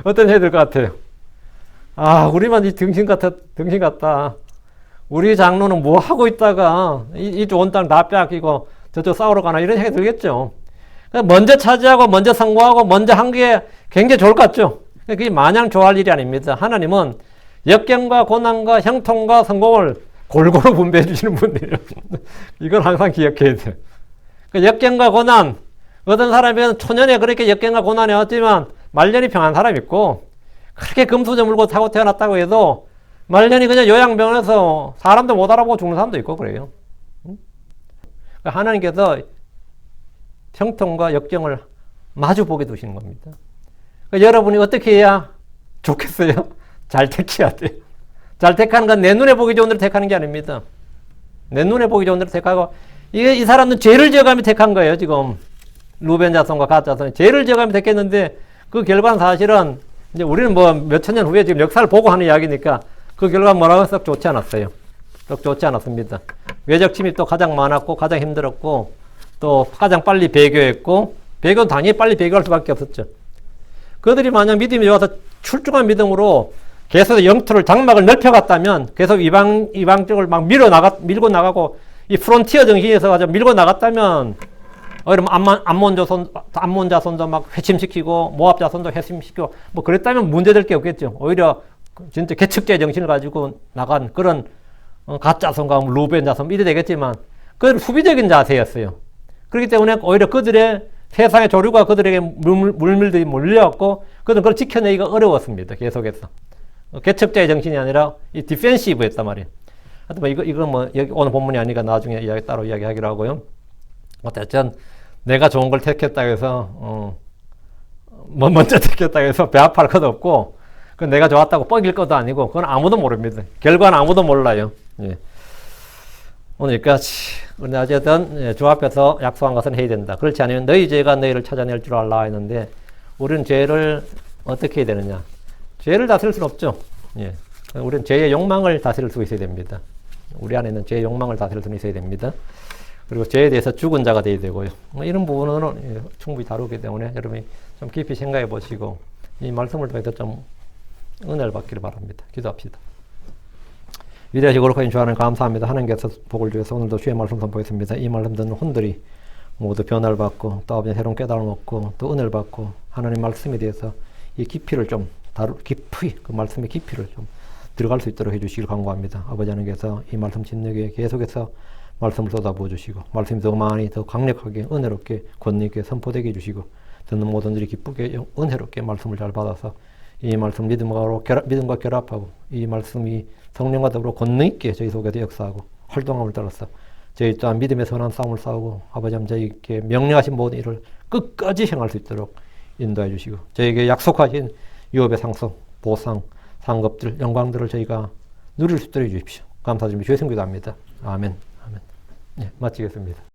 어떤 해야 될 것 같아요? 아, 우리만 이 등신 같다. 우리 장로는 뭐 하고 있다가 이 좋은 땅 다 빼앗기고 저쪽 싸우러 가나 이런 생각이 들겠죠. 먼저 차지하고 먼저 성공하고 먼저 한 게 굉장히 좋을 것 같죠. 그게 마냥 좋아할 일이 아닙니다. 하나님은 역경과 고난과 형통과 성공을 골고루 분배해 주시는 분이에요. 이걸 항상 기억해야 돼요. 역경과 고난, 어떤 사람은 초년에 그렇게 역경과 고난이 왔지만 말년이 평안한 사람이 있고, 그렇게 금수저 물고 타고 태어났다고 해도 말년이 그냥 요양병원에서 사람도 못 알아보고 죽는 사람도 있고 그래요. 하나님께서 형통과 역경을 마주 보게 두시는 겁니다. 여러분이 어떻게 해야 좋겠어요? 잘 택해야 돼요. 잘 택하는 건 내 눈에 보기 좋은 대로 택하는 게 아닙니다. 내 눈에 보기 좋은 대로 택하고, 이 사람은 죄를 지어가며 택한 거예요, 지금. 루벤 자손과 갓 자손이 죄를 지어가며 택했는데, 그 결과는 사실은, 이제 우리는 뭐 몇천 년 후에 지금 역사를 보고 하는 이야기니까, 그 결과는 뭐라고 썩 좋지 않았어요. 썩 좋지 않았습니다. 외적 침입도 가장 많았고, 가장 힘들었고, 또 가장 빨리 배교했고, 배교는 당연히 빨리 배교할 수밖에 없었죠. 그들이 만약 믿음이 좋아서 출중한 믿음으로 계속 영토를 장막을 넓혀갔다면, 계속 이방 쪽을 막 밀고 나가고, 이 프론티어 정신에서 가지고 밀고 나갔다면, 그러면 암몬 자손도 막 회침시키고, 모압 자손도 회침시키고, 뭐 그랬다면 문제될 게 없겠죠. 오히려 진짜 개척자의 정신을 가지고 나간 그런 갓 자손과 루벤 자손 이래 되겠지만, 그건 수비적인 자세였어요. 그렇기 때문에 오히려 그들의 세상의 조류가 그들에게 물밀들이 몰려왔고 그들은 그걸 지켜내기가 어려웠습니다. 계속해서. 개척자의 정신이 아니라 이 디펜시브였단 말이에요. 하여튼 이거 뭐 여기 오늘 본문이 아니니까 나중에 따로 이야기하기로 하고요. 어쨌든 내가 좋은 걸 택했다 해서 먼저 택했다 해서 배합할 것도 없고 그건 내가 좋았다고 뻐길 것도 아니고 그건 아무도 모릅니다. 결과는 아무도 몰라요. 예. 오늘 여기까지. 우리 어쨌든 주 앞에서 약속한 것은 해야 된다. 그렇지 않으면 너희 죄가 너희를 찾아낼 줄 알라 했는데 우리는 죄를 어떻게 해야 되느냐. 죄를 다스릴 수는 없죠. 예. 우리는 죄의 욕망을 다스릴 수 있어야 됩니다. 우리 안에 있는 죄의 욕망을 다스릴 수 있어야 됩니다. 그리고 죄에 대해서 죽은 자가 되어야 되고요. 이런 부분은 충분히 다루기 때문에 여러분이 좀 깊이 생각해 보시고 이 말씀을 통해서 좀 은혜를 받기를 바랍니다. 기도합시다. 위대하시고 거룩하신 주 하나님 감사합니다. 하나님께서 복을 주셔서 오늘도 주의 말씀 선포했습니다. 이 말씀 듣는 혼들이 모두 변화를 받고 또 아버지 새로운 깨달음을 얻고 또 은혜를 받고 하나님 말씀에 대해서 이 깊이를 좀 깊이 그 말씀의 깊이를 좀 들어갈 수 있도록 해주시길 간구합니다. 아버지 하나님께서 이 말씀 진리에 계속해서 말씀을 쏟아부어 주시고 말씀이 더 많이 더 강력하게 은혜롭게 권능 있게 선포되게 해주시고 듣는 모든 들이 기쁘게 은혜롭게 말씀을 잘 받아서 이 말씀 믿음과 결합하고 이 말씀이 성령과 더불어 권능 있게 저희 속에서 역사하고 활동함을 따라서 저희 또한 믿음의 선한 싸움을 싸우고 아버지 하나님 저희에게 명령하신 모든 일을 끝까지 행할 수 있도록 인도해 주시고 저희에게 약속하신 유업의 상속, 보상, 상급들, 영광들을 저희가 누릴 수 있도록 해 주십시오. 감사드리며 주의 성기도합니다. 아멘. 아멘. 네, 마치겠습니다.